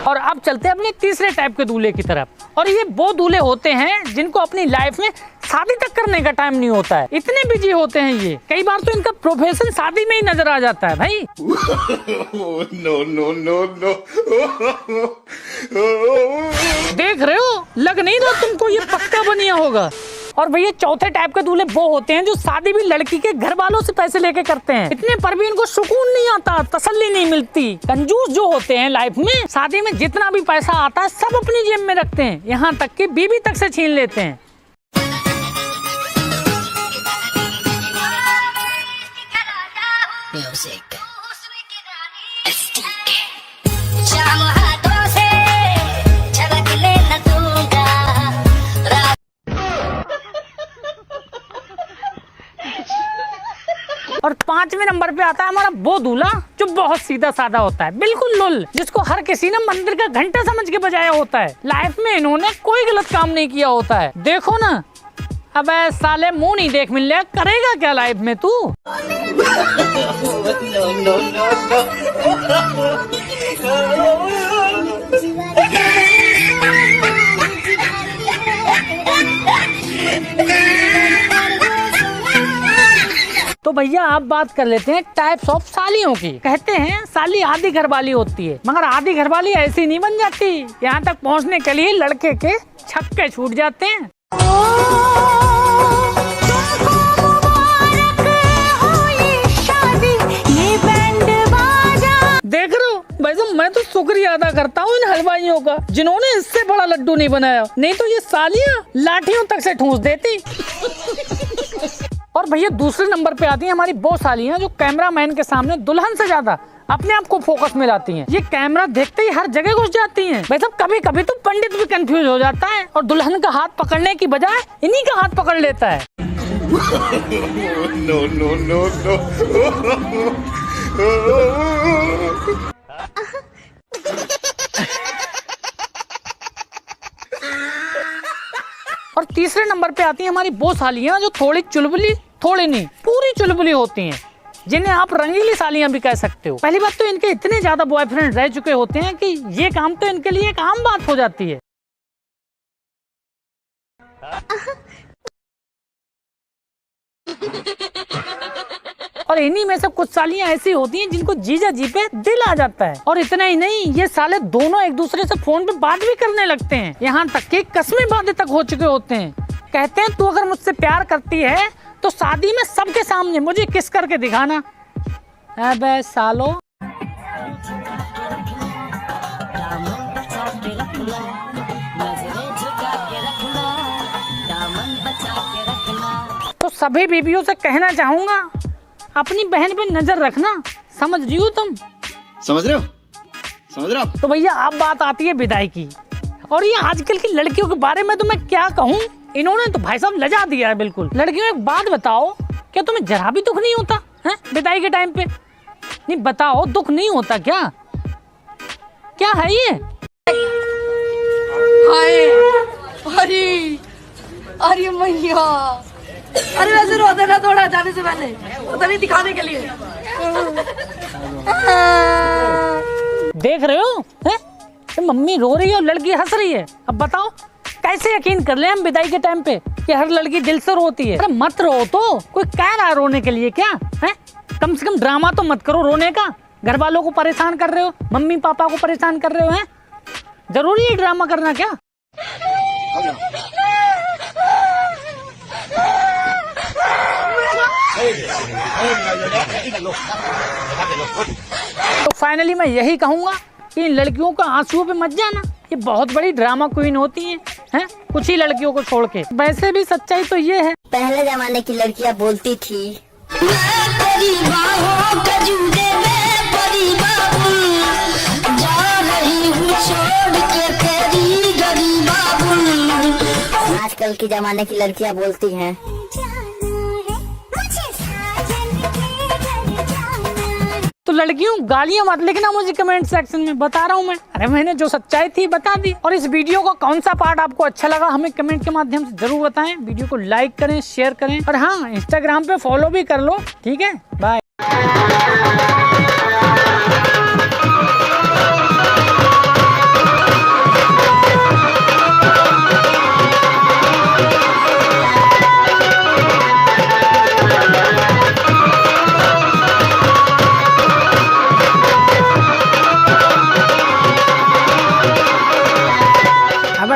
और अब चलते हैं अपने तीसरे टाइप के दूल्हे की तरफ। और ये वो दूल्हे होते हैं जिनको अपनी लाइफ में शादी तक करने का टाइम नहीं होता है, इतने बिजी होते हैं ये। कई बार तो इनका प्रोफेशन शादी में ही नजर आ जाता है भाई। No no no no. देख रहे हो, लग नहीं रहा तुमको ये पक्का बनिया होगा। और भैया चौथे टाइप के दूल्हे वो होते हैं जो शादी भी लड़की के घर वालों से पैसे लेके करते हैं। इतने पर भी इनको सुकून नहीं आता, तसल्ली नहीं मिलती। कंजूस जो होते हैं लाइफ में, शादी में जितना भी पैसा आता है सब अपनी जेब में रखते हैं, यहाँ तक कि बीवी तक से छीन लेते हैं। और 5वें नंबर पे आता है हमारा वो दूल्हा जो बहुत सीधा साधा होता है, बिल्कुल लुल, जिसको हर किसी ने मंदिर का घंटा समझ के बजाया होता है। लाइफ में इन्होंने कोई गलत काम नहीं किया होता है। देखो ना, अबे साले मुंह नहीं देख मिल रहा, करेगा क्या लाइफ में तू? तो भैया आप बात कर लेते हैं टाइप्स ऑफ सालियों की। कहते हैं साली आधी घरवाली होती है, मगर आधी घरवाली ऐसी नहीं बन जाती। यहाँ तक पहुँचने के लिए लड़के के छक्के छूट जाते हैं। देख रहे हो भाई साहब, मैं तो शुक्रिया अदा करता हूँ इन हलवाइयों का जिन्होंने इससे बड़ा लड्डू नहीं बनाया, नहीं तो ये सालियाँ लाठियों तक से ठूंस देती। और भैया दूसरे नंबर पे आती हैं हमारी वो सालियाँ जो कैमरामैन के सामने दुल्हन से ज्यादा अपने आप को फोकस में लाती हैं। ये कैमरा देखते ही हर जगह घुस जाती हैं। भाई साहब कभी कभी तो पंडित भी कंफ्यूज हो जाता है और दुल्हन का हाथ पकड़ने की बजाय इन्हीं का हाथ पकड़ लेता है। No no no no. और तीसरे नंबर पे आती है हमारी वो सालियाँ जो थोड़ी चुलबुली, थोड़ी नहीं पूरी चुलबुली होती हैं, जिन्हें आप रंगीली सालियाँ भी कह सकते हो। पहली बात तो इनके इतने ज्यादा बॉयफ्रेंड रह चुके होते हैं कि ये काम तो इनके लिए एक आम बात हो जाती है। और इन्हीं में से कुछ सालियाँ ऐसी होती हैं जिनको जीजा जी पे दिल आ जाता है। और इतना ही नहीं, ये साले दोनों एक दूसरे से फोन पे बात भी करने लगते हैं, यहाँ तक कि कस्में वादे तक हो चुके होते हैं। कहते हैं तू अगर मुझसे प्यार करती है तो शादी में सबके सामने मुझे किस करके दिखाना। अबे सालो, तो सभी बीवियों से कहना चाहूंगा अपनी बहन पे नजर रखना। समझ रही हो तुम? समझ रहे हो? समझ रहे हो? तो भैया अब बात आती है विदाई की। और ये आजकल की लड़कियों के बारे में तो मैं क्या कहूँ, इन्होंने तो भाई साहब लजा दिया है बिल्कुल। लड़कियों एक बात बताओ, क्या तुम्हें जरा भी दुख नहीं होता है विदाई के टाइम पे? नहीं बताओ, दुख नहीं होता क्या? क्या है ये? हाय, अरे अरे मैया, अरे वैसे रो देना थोड़ा जाने से पहले, पता नहीं दिखाने के लिए। देख रहे हो है? मम्मी रो रही है और लड़की हंस रही है। अब बताओ कैसे यकीन कर ले हम विदाई के टाइम पे कि हर लड़की दिल से रोती है? अरे मत रो, तो कोई कह रहा है रोने के लिए क्या है? कम से कम ड्रामा तो मत करो रोने का। घर वालों को परेशान कर रहे हो, मम्मी पापा को परेशान कर रहे हो, हैं? जरूरी है ड्रामा करना क्या? तो फाइनली मैं यही कहूंगा कि इन लड़कियों का आंसुओं पे मत जाना, ये बहुत बड़ी ड्रामा क्वीन होती हैं, कुछ ही लड़कियों को छोड़ के। वैसे भी सच्चाई तो ये है पहले जमाने की लड़कियां बोलती थी आजकल के जमाने की लड़कियां बोलती हैं तो लड़कियों गालियां मत लिखना मुझे कमेंट सेक्शन में, बता रहा हूँ मैं। अरे मैंने जो सच्चाई थी बता दी। और इस वीडियो का कौन सा पार्ट आपको अच्छा लगा हमें कमेंट के माध्यम से जरूर बताएं। वीडियो को लाइक करें, शेयर करें और हाँ इंस्टाग्राम पे फॉलो भी कर लो। ठीक है, बाय।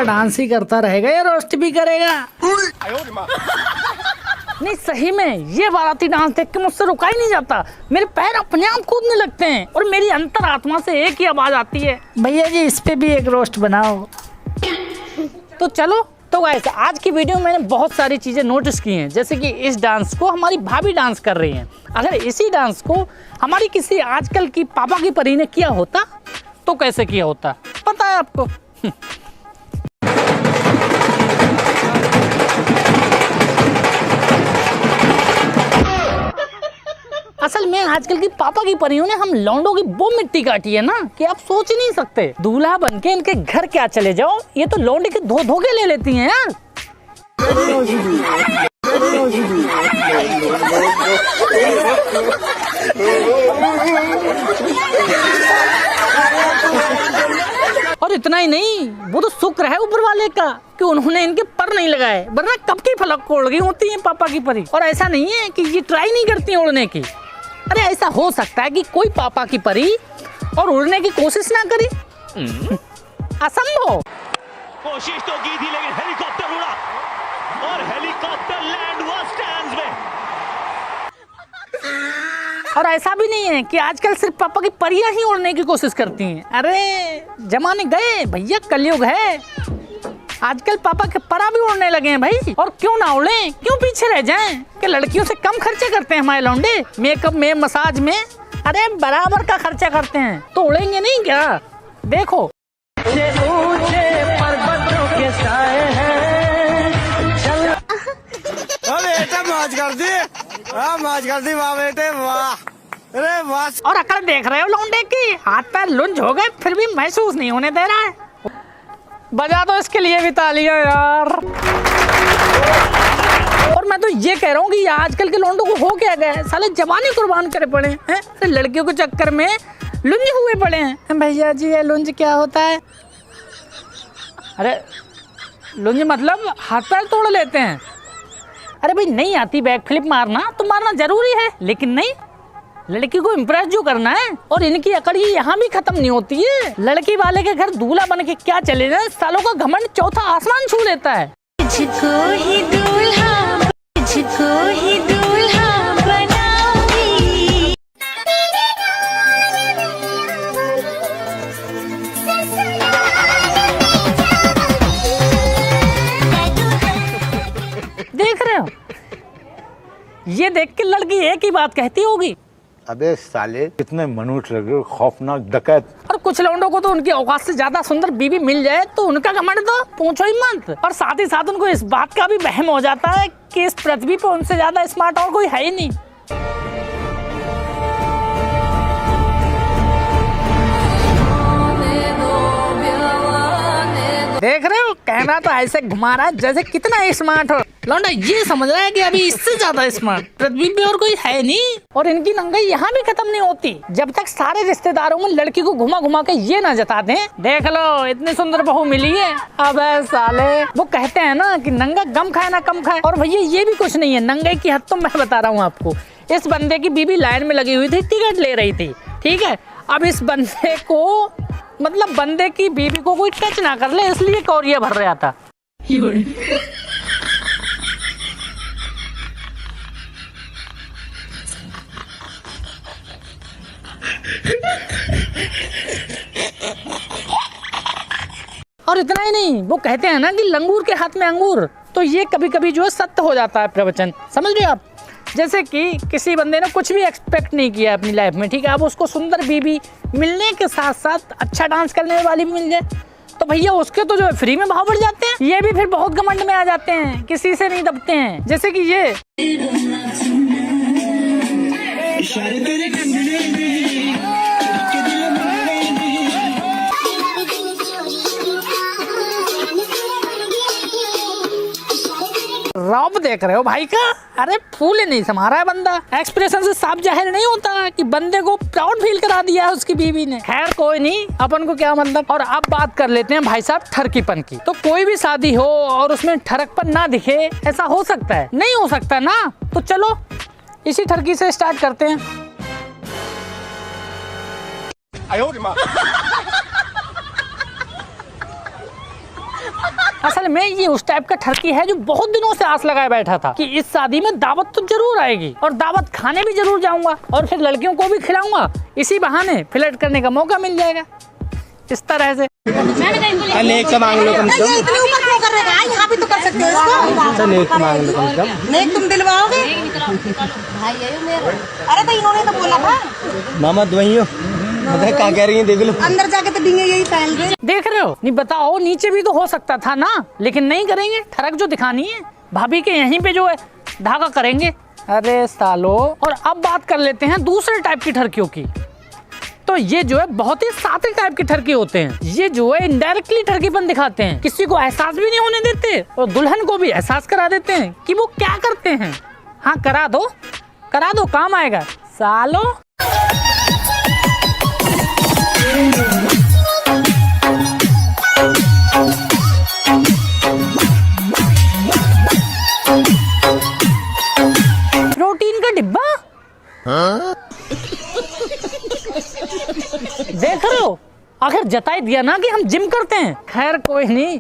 डांस ही करता रहेगा या रोस्ट भी करेगा? नहीं सही में ये बाराती डांस देख के मुझसे रुका ही नहीं जाता। मेरे पैर अपने आप कूदने लगते हैं और मेरी अंतर आत्मा से एक ही आवाज आती है, भैया जी इस पे भी एक रोस्ट बनाओ। तो चलो तो गाइस आज की वीडियो में मैंने बहुत सारी चीजें नोटिस की हैं, जैसे कि इस डांस को हमारी भाभी डांस कर रही हैं। अगर इसी डांस को हमारी किसी आजकल की पापा की परी ने किया होता तो कैसे किया होता पता है आपको? असल में आजकल की पापा की परियों ने हम लौंडों की वो मिट्टी काटी है ना कि आप सोच ही नहीं सकते। दूल्हा बनके इनके घर क्या चले जाओ, ये तो लौंडे के धोखे ले लेती हैं यार। और इतना ही नहीं, वो तो शुक्र है ऊपर वाले का कि उन्होंने इनके पर नहीं लगाए, वरना कब की फलक उड़ गई होती है पापा की परी। और ऐसा नहीं है कि ये ट्राई नहीं करती उड़ने की। अरे ऐसा हो सकता है कि कोई पापा की परी और उड़ने की कोशिश ना करी, असंभव। कोशिश तो की थी लेकिन हेलीकॉप्टर उड़ा और हेलीकॉप्टर लैंड हुआ स्टैंड्स में। और ऐसा भी नहीं है कि आजकल सिर्फ पापा की परियां ही उड़ने की कोशिश करती हैं। अरे जमाने गए भैया, कलयुग है। आजकल पापा के परा भी उड़ने लगे हैं भाई। और क्यों ना उड़े, क्यों पीछे रह जाएं? कि लड़कियों से कम खर्चे करते हैं हमारे लौंडे, मेकअप में, मसाज में। अरे बराबर का खर्चा करते हैं, तो उड़ेंगे नहीं क्या? देखो ऊंचे पर्वतों के साए हैं। बेटा मौज कर दी, मौज कर दी, वाह बेटे वाह। अरे वाह। और अकड़ देख रहे हो लौंडे की, हाथ पैर लुंज हो गए फिर भी महसूस नहीं होने दे रहा है। बजा दो इसके लिए भी तालियां यार। और मैं तो ये कह रहा हूँ कि आजकल के लौंडों को हो क्या गया है, साले जवानी कुर्बान करे पड़े हैं, लड़कियों के चक्कर में लुंज हुए पड़े हैं। भैया जी ये लुंज क्या होता है? अरे लुंज मतलब हाथ पैर तोड़ लेते हैं। अरे भाई नहीं आती बैक फ्लिप मारना तो मारना जरूरी है, लेकिन नहीं, लड़की को इम्प्रेस जो करना है। और इनकी अकड़ ये यहाँ भी खत्म नहीं होती है। लड़की वाले के घर दूल्हा बन के क्या चले जाए, सालों का घमंड चौथा आसमान छू लेता है। मुझको ही दूल्हा, मुझको ही दूल्हा बनाऊंगी। देख रहे हो, ये देख के लड़की एक ही बात कहती होगी, अबे साले कितने मनुष्य लग रहे हो, खौफनाक डकैत। और कुछ लौंडों को तो उनकी औकात से ज्यादा सुंदर बीवी मिल जाए तो उनका घमंड तो पूछो ही मत। और साथ ही साथ उनको इस बात का भी वहम हो जाता है कि इस पृथ्वी पर उनसे ज्यादा स्मार्ट और कोई है ही नहीं। देख रहे हो, कैमरा तो ऐसे घुमा रहा है जैसे कितना स्मार्ट हो। लौंडा ये समझ रहा है कि अभी इससे ज्यादा स्मार्ट पृथ्वी पे और कोई है नहीं। और इनकी नंगाई यहाँ भी खत्म नहीं होती जब तक सारे रिश्तेदारों में लड़की को घुमा घुमा के ये ना जता दें, देख लो इतनी सुंदर बहू मिली है। अबे साले, वो कहते हैं ना कि नंगा गम खाए ना कम खाए। और भैया ये भी कुछ नहीं है, नंगाई की हद तो मैं बता रहा हूँ आपको। इस बंदे की बीबी लाइन में लगी हुई थी, टिकट ले रही थी, ठीक है। अब इस बंदे को, मतलब बंदे की बीबी को कोई टच ना कर ले, इसलिए कौरिया भर रहा था। और इतना ही नहीं, वो कहते हैं ना कि लंगूर के हाथ में अंगूर, तो ये कभी कभी जो है सत्य हो जाता है प्रवचन, समझ रहे हो आप। जैसे कि किसी बंदे ने कुछ भी एक्सपेक्ट नहीं किया अपनी लाइफ में, ठीक है, अब उसको सुंदर बीबी मिलने के साथ साथ अच्छा डांस करने वाली भी मिल जाए, तो भैया उसके तो जो है फ्री में भाव बढ़ जाते हैं। ये भी फिर बहुत घमंड में आ जाते हैं, किसी से नहीं दबते हैं। जैसे कि ये रॉब देख रहे हो भाई का, अरे फूल ही नहीं समा रहा है बंदा, एक्सप्रेशन से साफ जाहिर नहीं होता कि बंदे को प्राउड फील करा दिया है उसकी बीवी ने। खैर कोई नहीं, अपन को क्या मतलब। और अब बात कर लेते हैं भाई साहब ठरकीपन की। तो कोई भी शादी हो और उसमें ठरकपन ना दिखे, ऐसा हो सकता है? नहीं हो सकता ना। तो चलो इसी ठरकी से स्टार्ट करते हैं। असल में ये उस टाइप का ठरकी है जो बहुत दिनों से आस लगाए बैठा था कि इस शादी में दावत तो जरूर आएगी और दावत खाने भी जरूर जाऊंगा और फिर लड़कियों को भी खिलाऊंगा, इसी बहाने फ्लर्ट करने का मौका मिल जाएगा। इस तरह से नेक तो मांग लो कम से कम। इतने ऊपर क्यों कर रहे हैं? यहाँ भी तो कर सकते हो इसको। नेक तो मांग लो कम से कम। नेक तुम दिलवाओगे? अरे तो इन्होंने तो बोला था मामा दवाइयों क्या कह रही है, देख लो अंदर जाके तो डिंगे यही पहन गए। देख रहे हो? नहीं बताओ, नीचे भी तो हो सकता था ना, लेकिन नहीं करेंगे। ठरक जो दिखानी है भाभी के यहीं पे जो है धागा करेंगे। अरे सालो। और अब बात कर लेते हैं दूसरे टाइप की ठरकियों की। तो ये जो है बहुत ही साथी टाइप के ठरकी होते हैं। ये जो है इनडायरेक्टली ठरकीपन दिखाते हैं, किसी को एहसास भी नहीं होने देते और दुल्हन को भी एहसास करा देते हैं कि वो क्या करते हैं। हाँ करा दो काम आएगा सालो। प्रोटीन का डिब्बा देख रहे हो? आखिर जताई दिया ना कि हम जिम करते हैं। खैर कोई नहीं,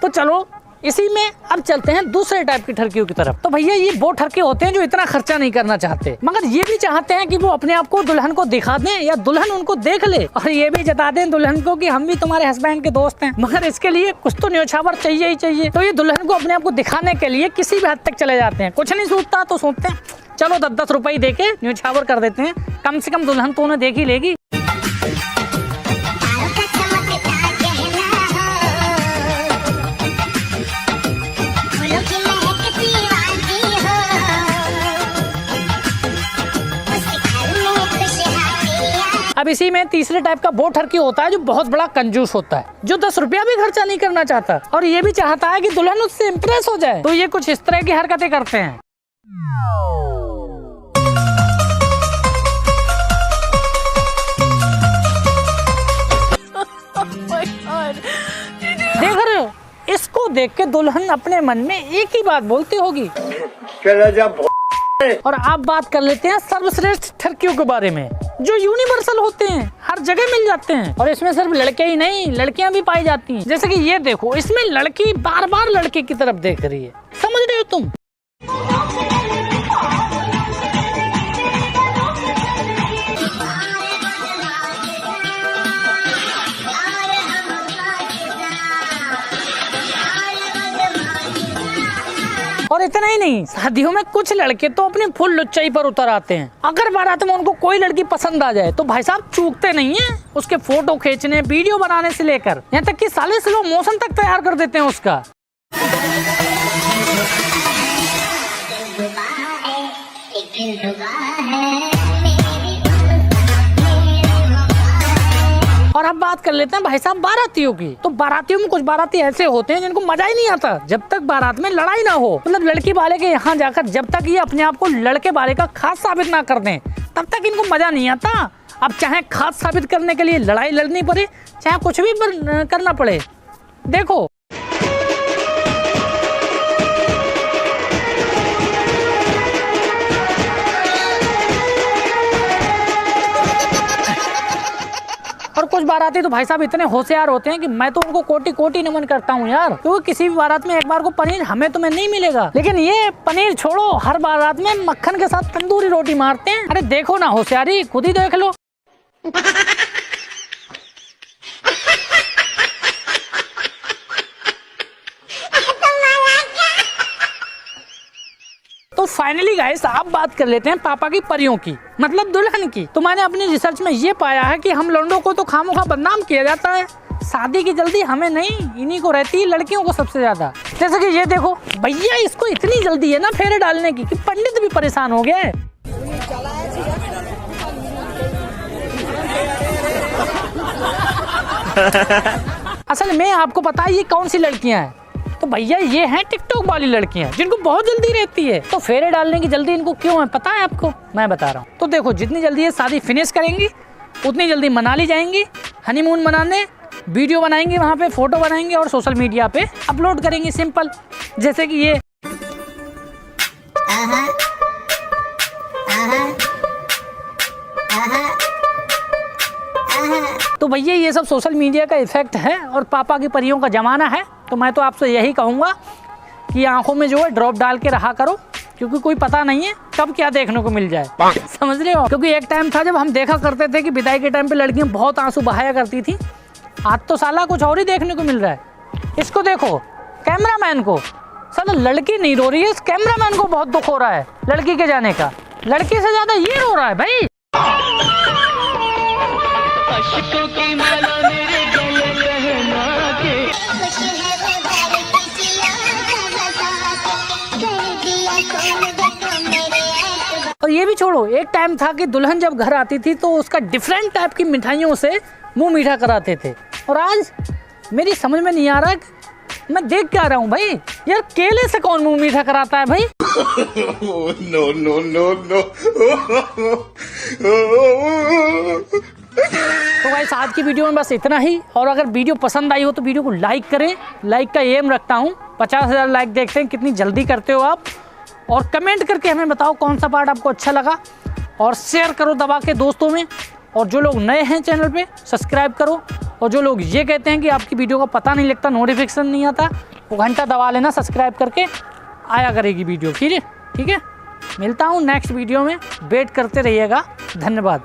तो चलो इसी में अब चलते हैं दूसरे टाइप की ठरकियों की तरफ। तो भैया ये वो ठरके होते हैं जो इतना खर्चा नहीं करना चाहते, मगर ये भी चाहते हैं कि वो अपने आप को दुल्हन को दिखा दें या दुल्हन उनको देख ले, और ये भी जता दें दुल्हन को कि हम भी तुम्हारे हस्बैंड के दोस्त हैं। मगर इसके लिए कुछ तो न्योछावर चाहिए ही चाहिए। तो ये दुल्हन को अपने आप को दिखाने के लिए किसी भी हद तक चले जाते हैं। कुछ नहीं सूझता तो सोचते हैं चलो 10-10 रुपए दे के न्योछावर कर देते हैं, कम से कम दुल्हन तो उन्हें देख ही लेगी। अब इसी में तीसरे टाइप का वो ठरकी होता है जो बहुत बड़ा कंजूस होता है, जो 10 रुपया भी खर्चा नहीं करना चाहता और ये भी चाहता है कि दुल्हन उससे इम्प्रेस हो जाए। तो ये कुछ इस तरह की हरकतें करते हैं। देख रहे हो? इसको देख के दुल्हन अपने मन में एक ही बात बोलती होगी, चला जा। और आप बात कर लेते हैं सर्वश्रेष्ठ ठरकियों के बारे में, जो यूनिवर्सल होते हैं, हर जगह मिल जाते हैं। और इसमें सिर्फ लड़के ही नहीं, लड़कियां भी पाई जाती हैं। जैसे कि ये देखो, इसमें लड़की बार बार लड़के की तरफ देख रही है, समझ रहे हो तुम? और इतना ही नहीं, शादियों में कुछ लड़के तो अपनी फुल लुच्चाई पर उतर आते हैं। अगर बारात में उनको कोई लड़की पसंद आ जाए तो भाई साहब चूकते नहीं हैं उसके फोटो खींचने, वीडियो बनाने से लेकर यहाँ तक कि साले स्लो मोशन तक तैयार कर देते हैं उसका। और अब बात कर लेते हैं भाई साहब बारातियों की। तो बारातियों में कुछ बाराती ऐसे होते हैं जिनको मजा ही नहीं आता जब तक बारात में लड़ाई ना हो। मतलब लड़की वाले के यहाँ जाकर जब तक ये अपने आप को लड़के वाले का खास साबित ना कर दें तब तक इनको मजा नहीं आता। अब चाहे खास साबित करने के लिए लड़ाई लड़नी पड़े, चाहे कुछ भी करना पड़े। देखो और कुछ बाराती तो भाई साहब इतने होशियार होते हैं कि मैं तो उनको कोटि कोटि नमन करता हूँ यार, क्योंकि किसी भी बारात में एक बार को पनीर हमें तुम्हें नहीं मिलेगा, लेकिन ये पनीर छोड़ो हर बारात में मक्खन के साथ तंदूरी रोटी मारते हैं। अरे देखो ना होशियारी, खुद ही देख लो। गाइस आप बात कर लेते हैं पापा की परियों की, मतलब दुल्हन की। तो मैंने अपनी रिसर्च में ये पाया है कि हम लौंडों को तो खामोखा बदनाम किया जाता है, शादी की जल्दी हमें नहीं, इन्हीं को रहती है, लड़कियों को सबसे ज्यादा। जैसे कि ये देखो भैया, इसको इतनी जल्दी है ना फेरे डालने की कि पंडित भी परेशान हो गया है। असल में आपको पता है ये कौन सी लड़कियां हैं? तो भैया ये हैं टिकटॉक वाली लड़कियां जिनको बहुत जल्दी रहती है। तो फेरे डालने की जल्दी इनको क्यों है पता है आपको? मैं बता रहा हूँ। तो देखो, जितनी जल्दी ये शादी फिनिश करेंगी उतनी जल्दी मनाली जाएंगी हनीमून मनाने, वीडियो बनाएंगे वहाँ पे, फोटो बनाएंगे और सोशल मीडिया पे अपलोड करेंगी। सिंपल। जैसे कि ये तो भैया ये सब सोशल मीडिया का इफेक्ट है और पापा की परियों का जमाना है। तो मैं तो आपसे यही कहूँगा कि आंखों में जो है ड्रॉप डाल के रहा करो, क्योंकि कोई पता नहीं है कब क्या देखने को मिल जाए। समझ रहे हो? क्योंकि एक टाइम था जब हम देखा करते थे कि विदाई के टाइम पे लड़कियां बहुत आंसू बहाया करती थी। आज तो साला कुछ और ही देखने को मिल रहा है। इसको देखो, कैमरामैन को, साला लड़की नहीं रो रही है, इस कैमरामैन को बहुत दुख हो रहा है लड़की के जाने का। लड़की से ज्यादा ये रो रहा है भाई। की माला मेरे गले पहना के। और ये भी छोड़ो, एक टाइम था कि दुल्हन जब घर आती थी तो उसका डिफरेंट टाइप की मिठाइयों से मुंह मीठा कराते थे। और आज मेरी समझ में नहीं आ रहा मैं देख क्या रहा हूँ भाई, यार केले से कौन मुंह मीठा कराता है भाई? No no no no. तो गाइस आज की वीडियो में बस इतना ही। और अगर वीडियो पसंद आई हो तो वीडियो को लाइक करें। लाइक का एम रखता हूँ 50,000 लाइक, देखते हैं कितनी जल्दी करते हो आप। और कमेंट करके हमें बताओ कौन सा पार्ट आपको अच्छा लगा, और शेयर करो दबा के दोस्तों में। और जो लोग नए हैं चैनल पे सब्सक्राइब करो। और जो लोग ये कहते हैं कि आपकी वीडियो का पता नहीं लगता, नोटिफिकेशन नहीं आता, वो घंटा दबा लेना, सब्सक्राइब करके आया करेगी वीडियो। ठीक है, मिलता हूँ नेक्स्ट वीडियो में, वेट करते रहिएगा। धन्यवाद।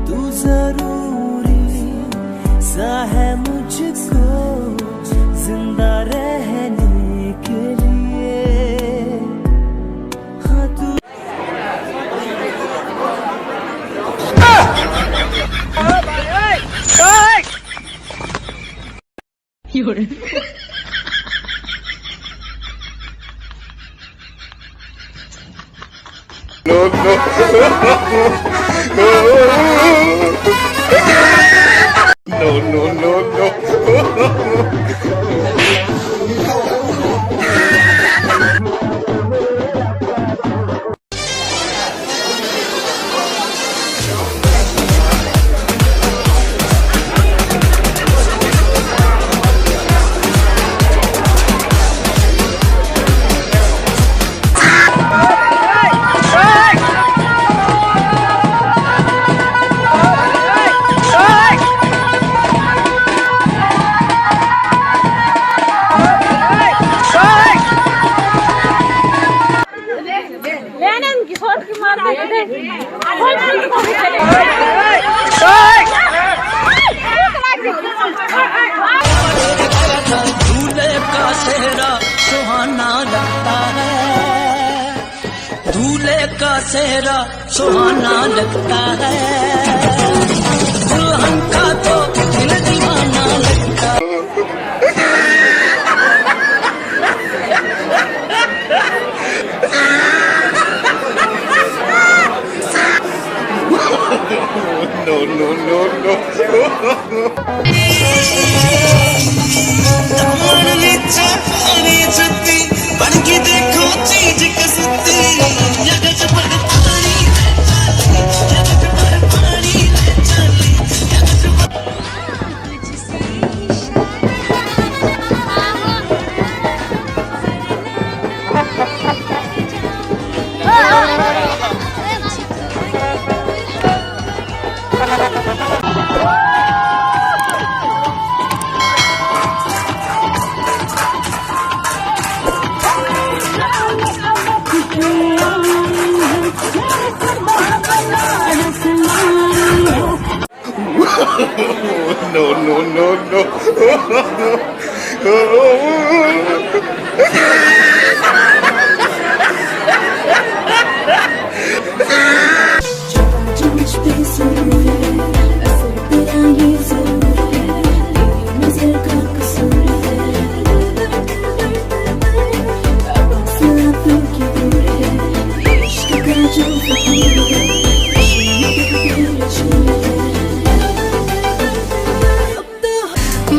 तू जरूरी सा है मुझको जिंदा रहने के लिए। हाँ तू दूल्हे का सेहरा सुहाना लगता है, दूल्हे का सेहरा सुहाना लगता है, दुल्हन का तो दिल दीवाना लगता है। देखो चीज कसती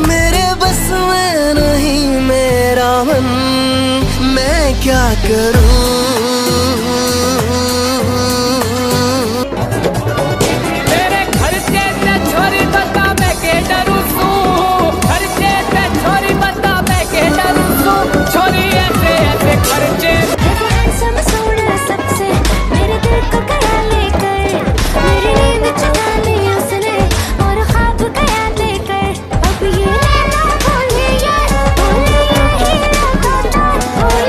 मेरे बस में नहीं मेरा मन, मैं क्या करूं। मेरे खर्चे से छोरी बता मैं के डरूं सू, खर्चे से छोरी बता मैं के डरूं सू, छोरी ऐसे ऐसे खर्चे। सबसे मेरे दिल को गया लेकर, मेरी नींद चुरा ली उसने और ख्वाब गया लेकर। अब ये नैना बोले यार, बोले यही ना होता, कोई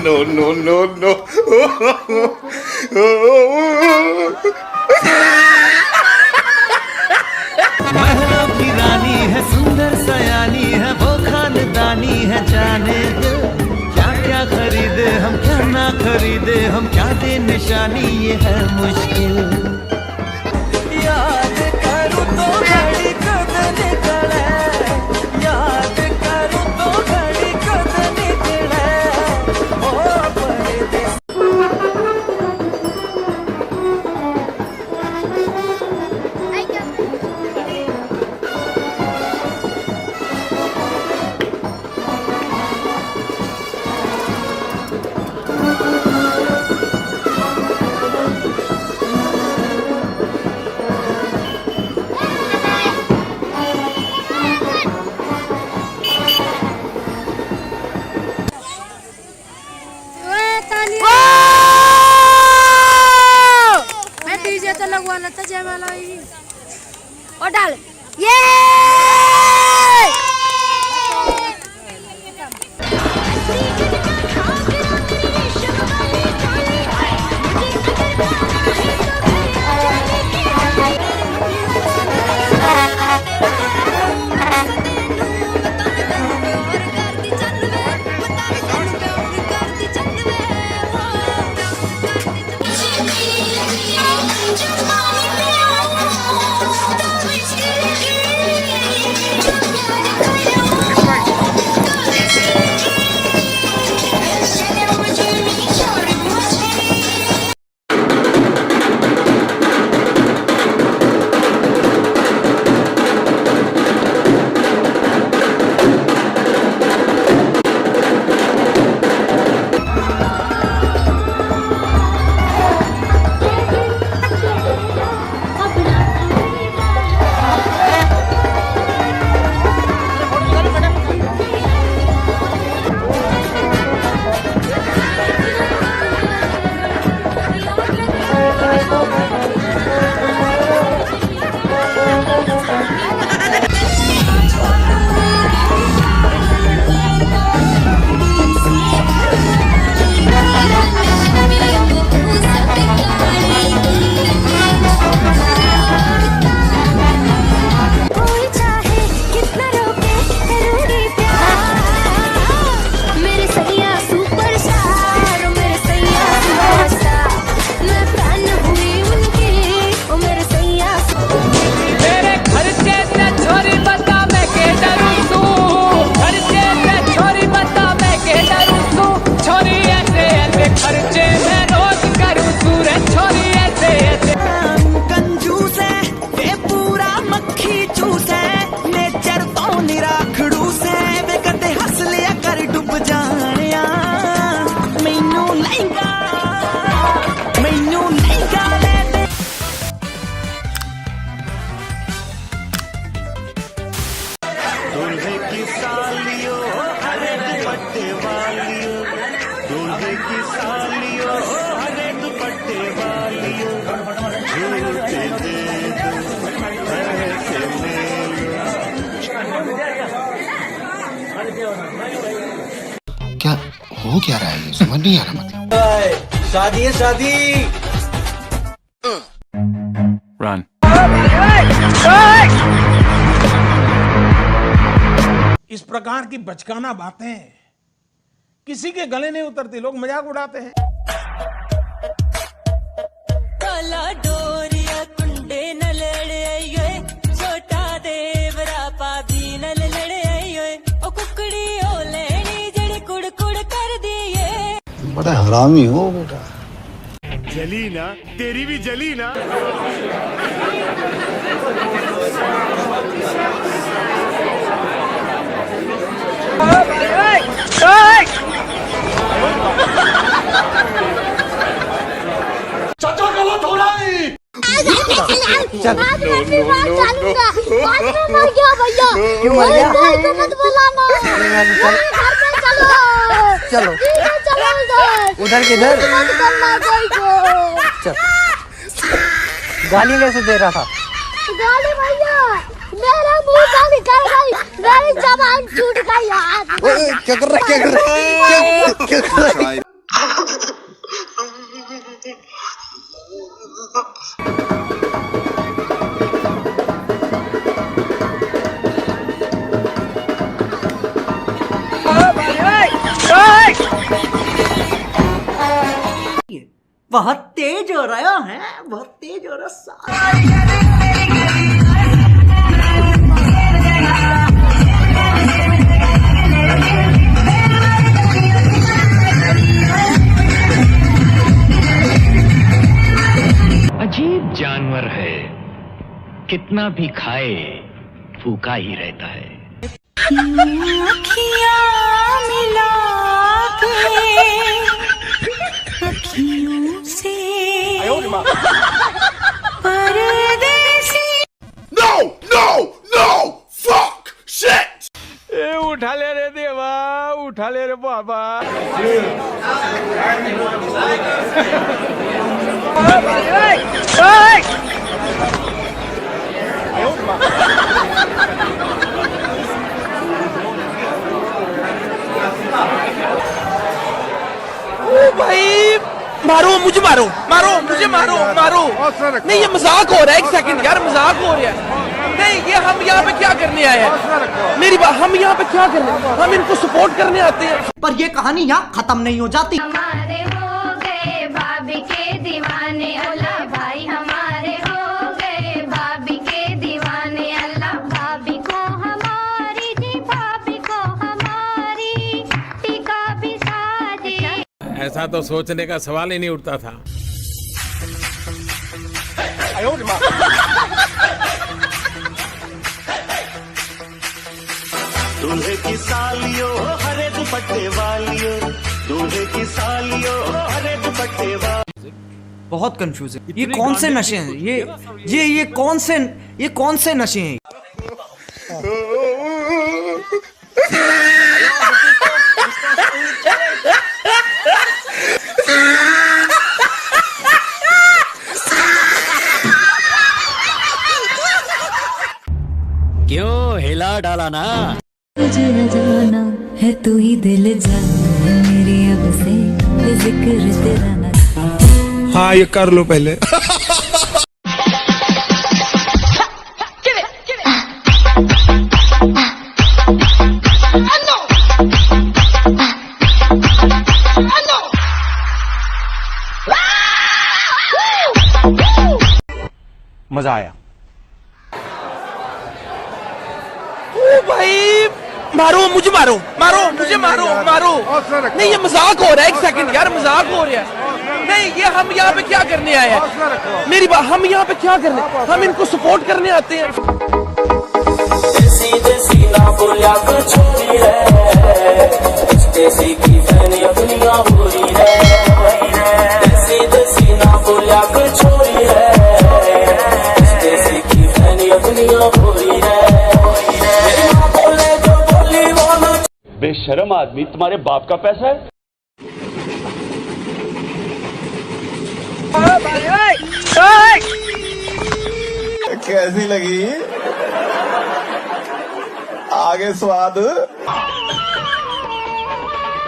नो नो नो नो महलों की रानी है, सुंदर सयानी है, वो खानदानी है, जाने दो क्या क्या खरीदे हम, क्या ना खरीदे हम, क्या दे निशानी, ये है मुश्किल। याद करूं तो घड़ी कद निकले, याद करूं तो घड़ी कद निकले, ओ परदेस। लगवाना था जयमाला और डाल ये क्या हो क्या रहा है, समझ नहीं आ रहा। मतलब शादी है शादी। Run. इस प्रकार की बचकाना बातें किसी के गले नहीं उतरती, लोग मजाक उड़ाते हैं। काला डोरिया कुंडे न लड़े आइए, छोटा देवरा पाभी न लड़े आइए, ओ कुकड़ी ओ लेनी जड़ी कुड़ कुड़ कर दिए। बड़ा हरामी हो बेटा। जली ना, तेरी भी जली ना। चाचा गलत हो रहा है। चलो उधर किधर चल। गाली कैसे दे रहा था? गाली भैया मेरा मुंह से निकल गई, मेरी जबान छूट गई यार। क्या कर रहा है, क्या कर रहा है, क्या कर रहा है? बहुत तेज हो रहा है, बहुत तेज हो रहा अजीब जानवर है, कितना भी खाए भूखा ही रहता है। अखियाँ मिला के अखियों से परदेसी। No! No! No! Fuck! Shit! ए उठा ले रे देवा, उठा ले रे बाबा। ओ भाई, मारो मुझे, मारो मारो मुझे, मारो मारो। नहीं ये मजाक हो रहा है, एक सेकंड यार, मजाक हो रहा है। नहीं ये हम यहाँ पे क्या करने आए हैं? मेरी बात, हम यहाँ पे क्या करने, हम इनको सपोर्ट करने आते हैं। पर ये कहानी यहाँ खत्म नहीं हो जाती। हमारे हो गए भाभी के दीवाने, अल्लाह भाई हमारे हो गए भाभी के दीवाने, अल्लाह भाभी को हमारी जी, भाभी को हमारी टीका भी साजी। ऐसा तो सोचने का सवाल ही नहीं उठता था। दूल्हे की सालियो हरे दुपट्टे वालियो, दूल्हे की सालियो हरे दुपट्टे वालियो। बहुत कंफ्यूज है, ये कौन से नशे हैं? ये कौन से नशे हैं? क्यों हिला डाला ना? तुझे न जाना है, तू ही दिल जाना मेरी, अब से जिक्र तेरा न। हाँ ये कर लो पहले। मजा आया। ओ भाई, मारो मुझे, मारो मारो मुझे, मारो मारो। नहीं ये मजाक हो रहा है, एक सेकंड यार, मजाक हो रहा है। नहीं ये हम यहाँ पे क्या करने आए हैं? मेरी बात, हम यहाँ पे क्या करने, हम इनको सपोर्ट करने आते हैं। बेशरम आदमी, तुम्हारे बाप का पैसा है। कैसी लगी? आगे स्वाद।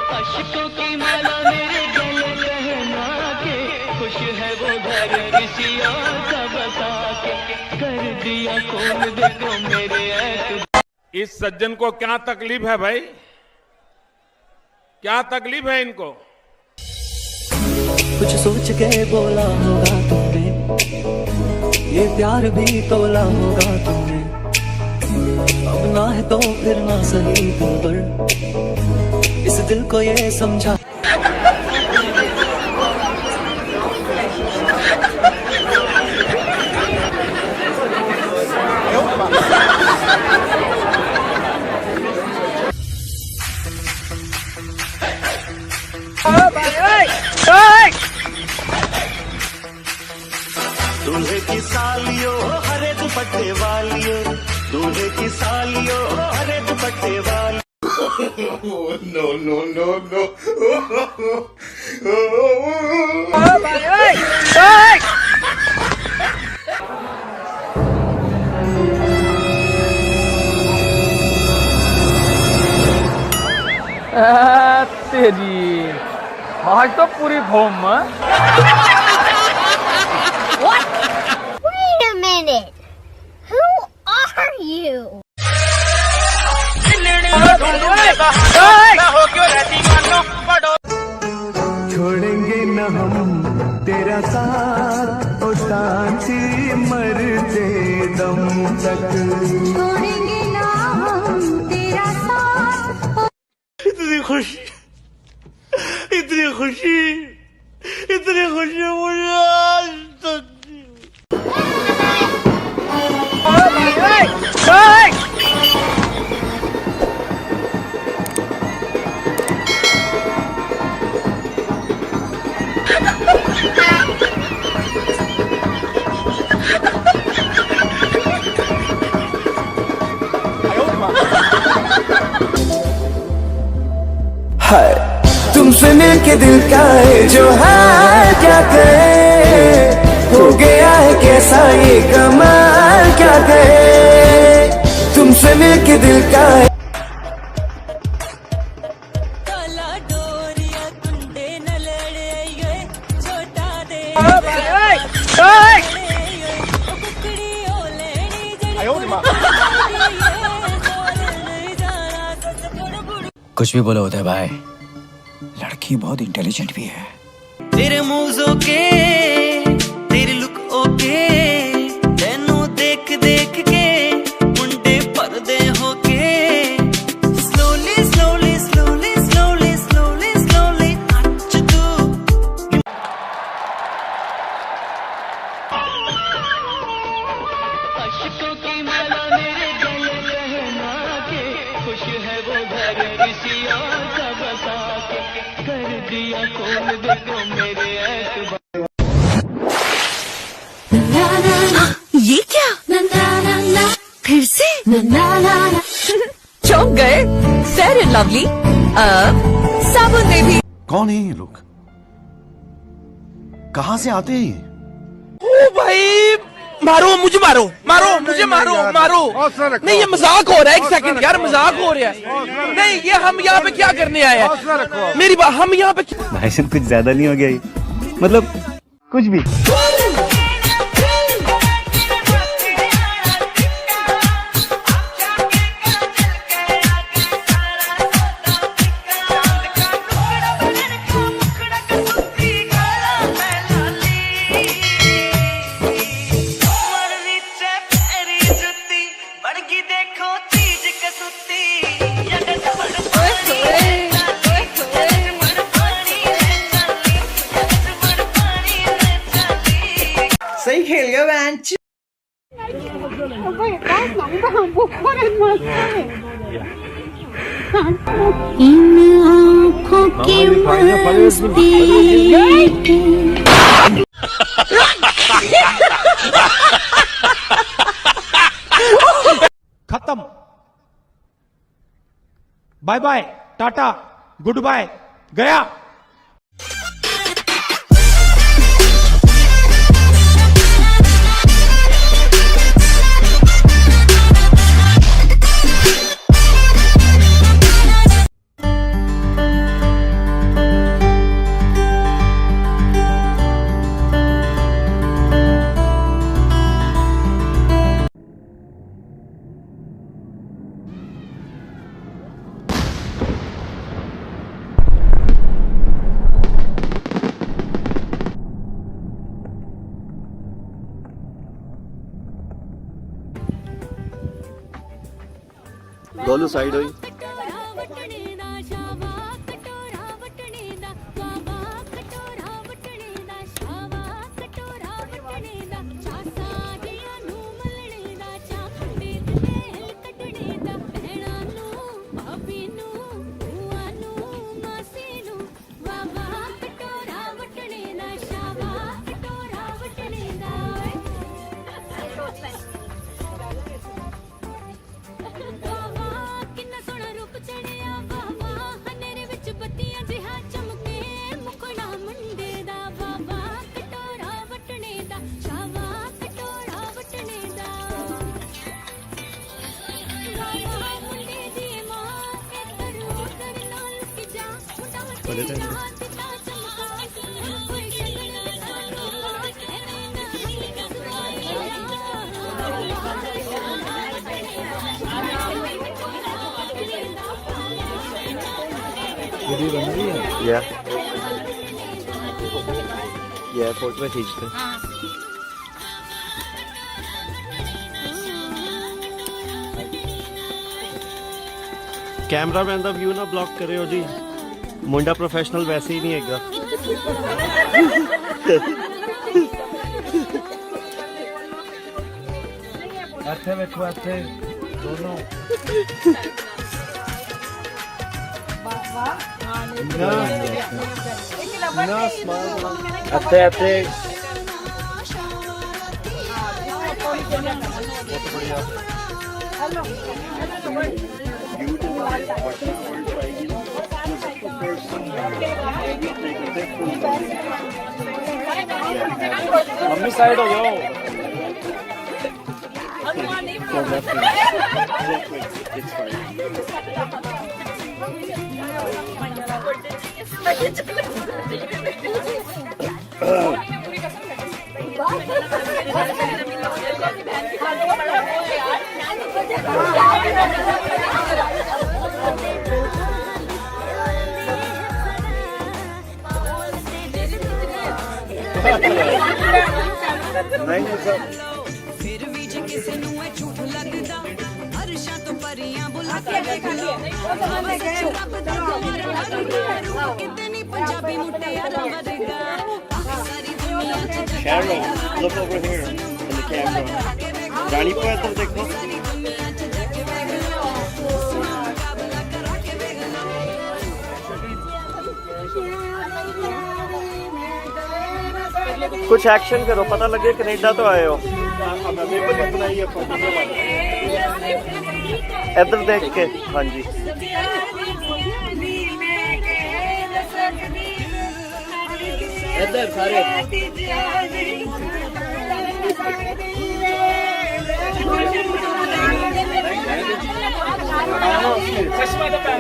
अश्कों की माला मेरे गले पहना के, खुश है वो घर किसी और का बसा के, कर दिया खोल देखो मेरे ऐसे। इस सज्जन को क्या तकलीफ है भाई? क्या तकलीफ है इनको? कुछ सोच के बोला होगा तुमने, ये प्यार भी तोला होगा तुमने। अब ना है तो फिर ना सही दिल पर, इस दिल को ये समझा। दूल्हे की सालियो हरे दुपट्टे वालियो, दूल्हे की सालियो हरे दुपट्टे वाली। No, no, no, no. तेरी आज तो पूरी form. Wait a minute. Who are you? छोड़ेंगे न हम तेरे तेरा साथ ओ सांसी मरते दम तक छोड़ेंगे ना हम तेरा साथ। इतनी खुशी इतनी खुशी इतनी खुशी मुझे आज तक तुमसे मिलके दिल का है जो है क्या कहे, हो गया है कैसा ये कमाल क्या कहे, तुमसे मिलके दिल का है। कुछ भी बोलो उदय भाई, लड़की बहुत इंटेलिजेंट भी है। तेरे मूव्स ओके, तेरी लुक ओके, तेनू देख देख के मुंडे पर्दे होके, slowly slowly slowly slowly slowly slowly नाच तू। अशकों की माला मेरे गले पहना के, खुश है वो घर किसी और का बसा के, कर दिया खोल देखो मेरे ऐतबार। ये क्या? फिर से चौंक गए? फेयर एंड लवली अब साबुन में भी। कौन है ये लोग? कहाँ से आते हैं ये? ओ भाई मारो मुझे, मारो मारो मुझे, मारो मारो। नहीं ये मजाक हो रहा है, एक सेकंड यार, मजाक हो रहा है। नहीं ये हम यहाँ पे क्या करने आए हैं? मेरी बात, हम यहाँ पे भाई साहब कुछ ज्यादा नहीं हो गया ये? मतलब कुछ भी। सही खेल गया बेंच। इन आँखों की मस्ती खत्म। Bye bye, tata, good bye, गया। दोनों साइड हुई। वीडियो बन रही है? या ये एयरपोर्ट में खींचते हैं। कैमरामैन दा व्यू ना ब्लॉक करे हो जी, मुंडा प्रोफेशनल वैसे ही नहीं हैगा। अच्छे देखो अच्छे दोनों अच्छे अच्छे मम्मी साइड हो जाओ। नहीं सर फिर भी जे किसी नू है झूठ लगदा अरशां तो परियां बुला के कितनी पंजाबी मुटियारा वरगा सारी दुनिया च Sharon, look over here in the camera. रानी को इधर देखो। कुछ एक्शन करो, पता लगे कनाडा तो आए हो। इधर देख के, हाँ जी। इधर सारे चश्मा तो पहन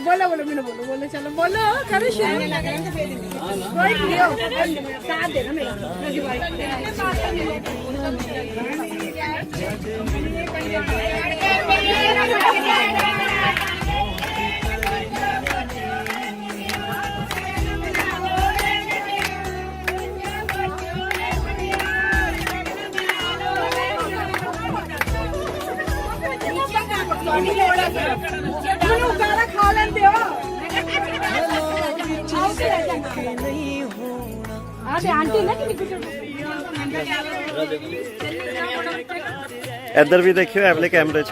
बोलो बोलो मैंने बोलो बोलो चलो बोलो करो शेयर कोई नहीं हो साथ देना मेरा खा लेते हो आंटी ना इधर भी देखियो एवले कैमरे च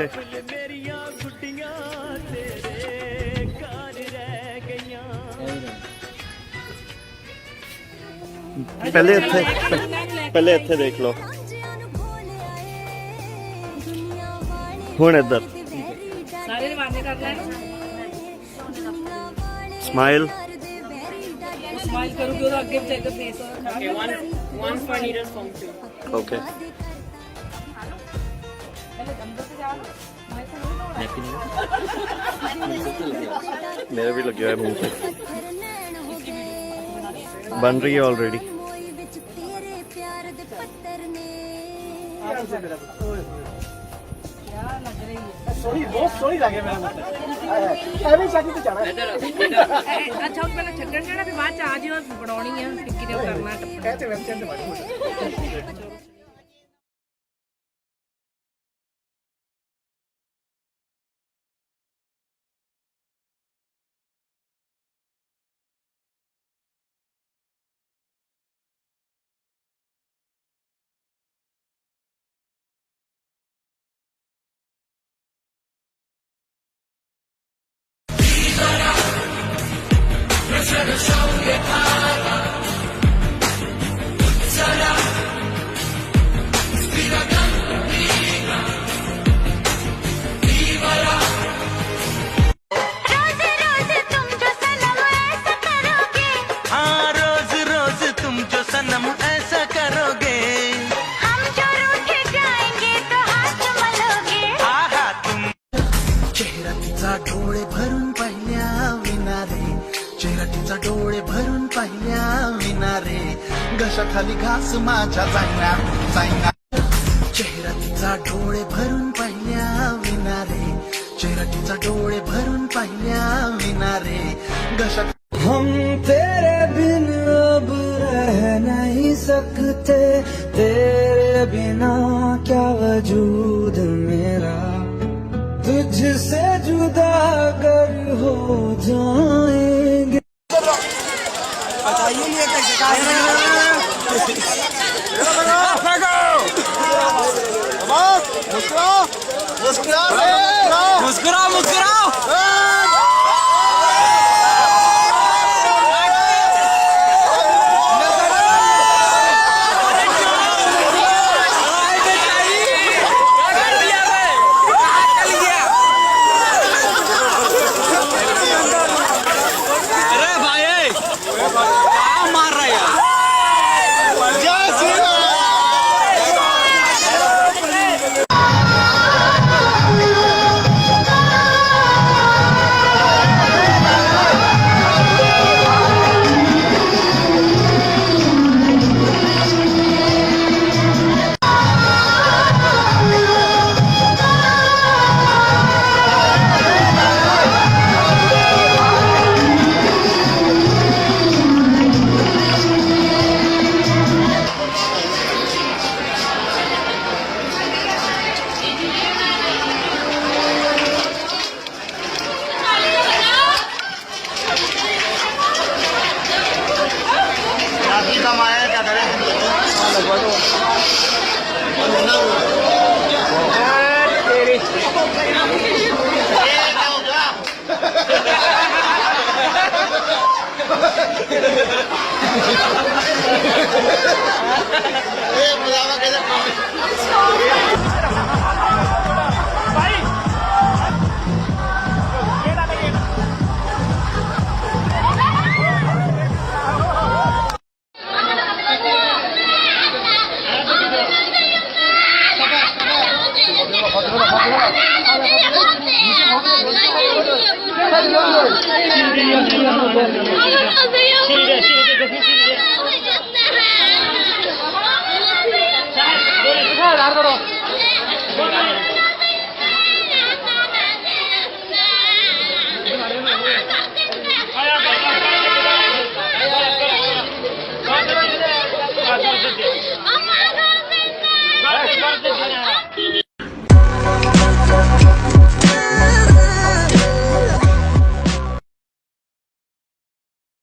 पहले इत्थे देख लो हुण इधर स्माइल स्माइल करोगे तो आगे जाएगा phase one for needle form two okay मेरे भी लगे हुए मुंह पे बन रही है ऑलरेडी बहुत सोहनी लगे मेरा एवं शादी तो जाना अच्छा हम पहले छड्डन जाना फिर बाद च आ जियो पड़ाउणी है टिक्की ने करना कहते वेबसाइट ते माड़ी डोळे भरून पाहिल्या विनारे चेहरा तिचा डोळे भरून पाहिल्या विनारे घशाखाली घास माझ्या जाईना जाईना चेहरा चिराटीचा डोळे भरून पाहिल्या विना रे, चिराटीचा डोळे भरून पाहिल्या विना रे, घशात हम तेरे बिन अब रह नहीं सकते, तेरे बिना क्या वजूद मेरा, तुझसे जुदा अगर हो जाएंगे। बताइए ये कैसे मुस्कुराओ मुस्कुराओ। कमाया क्या करें Hadi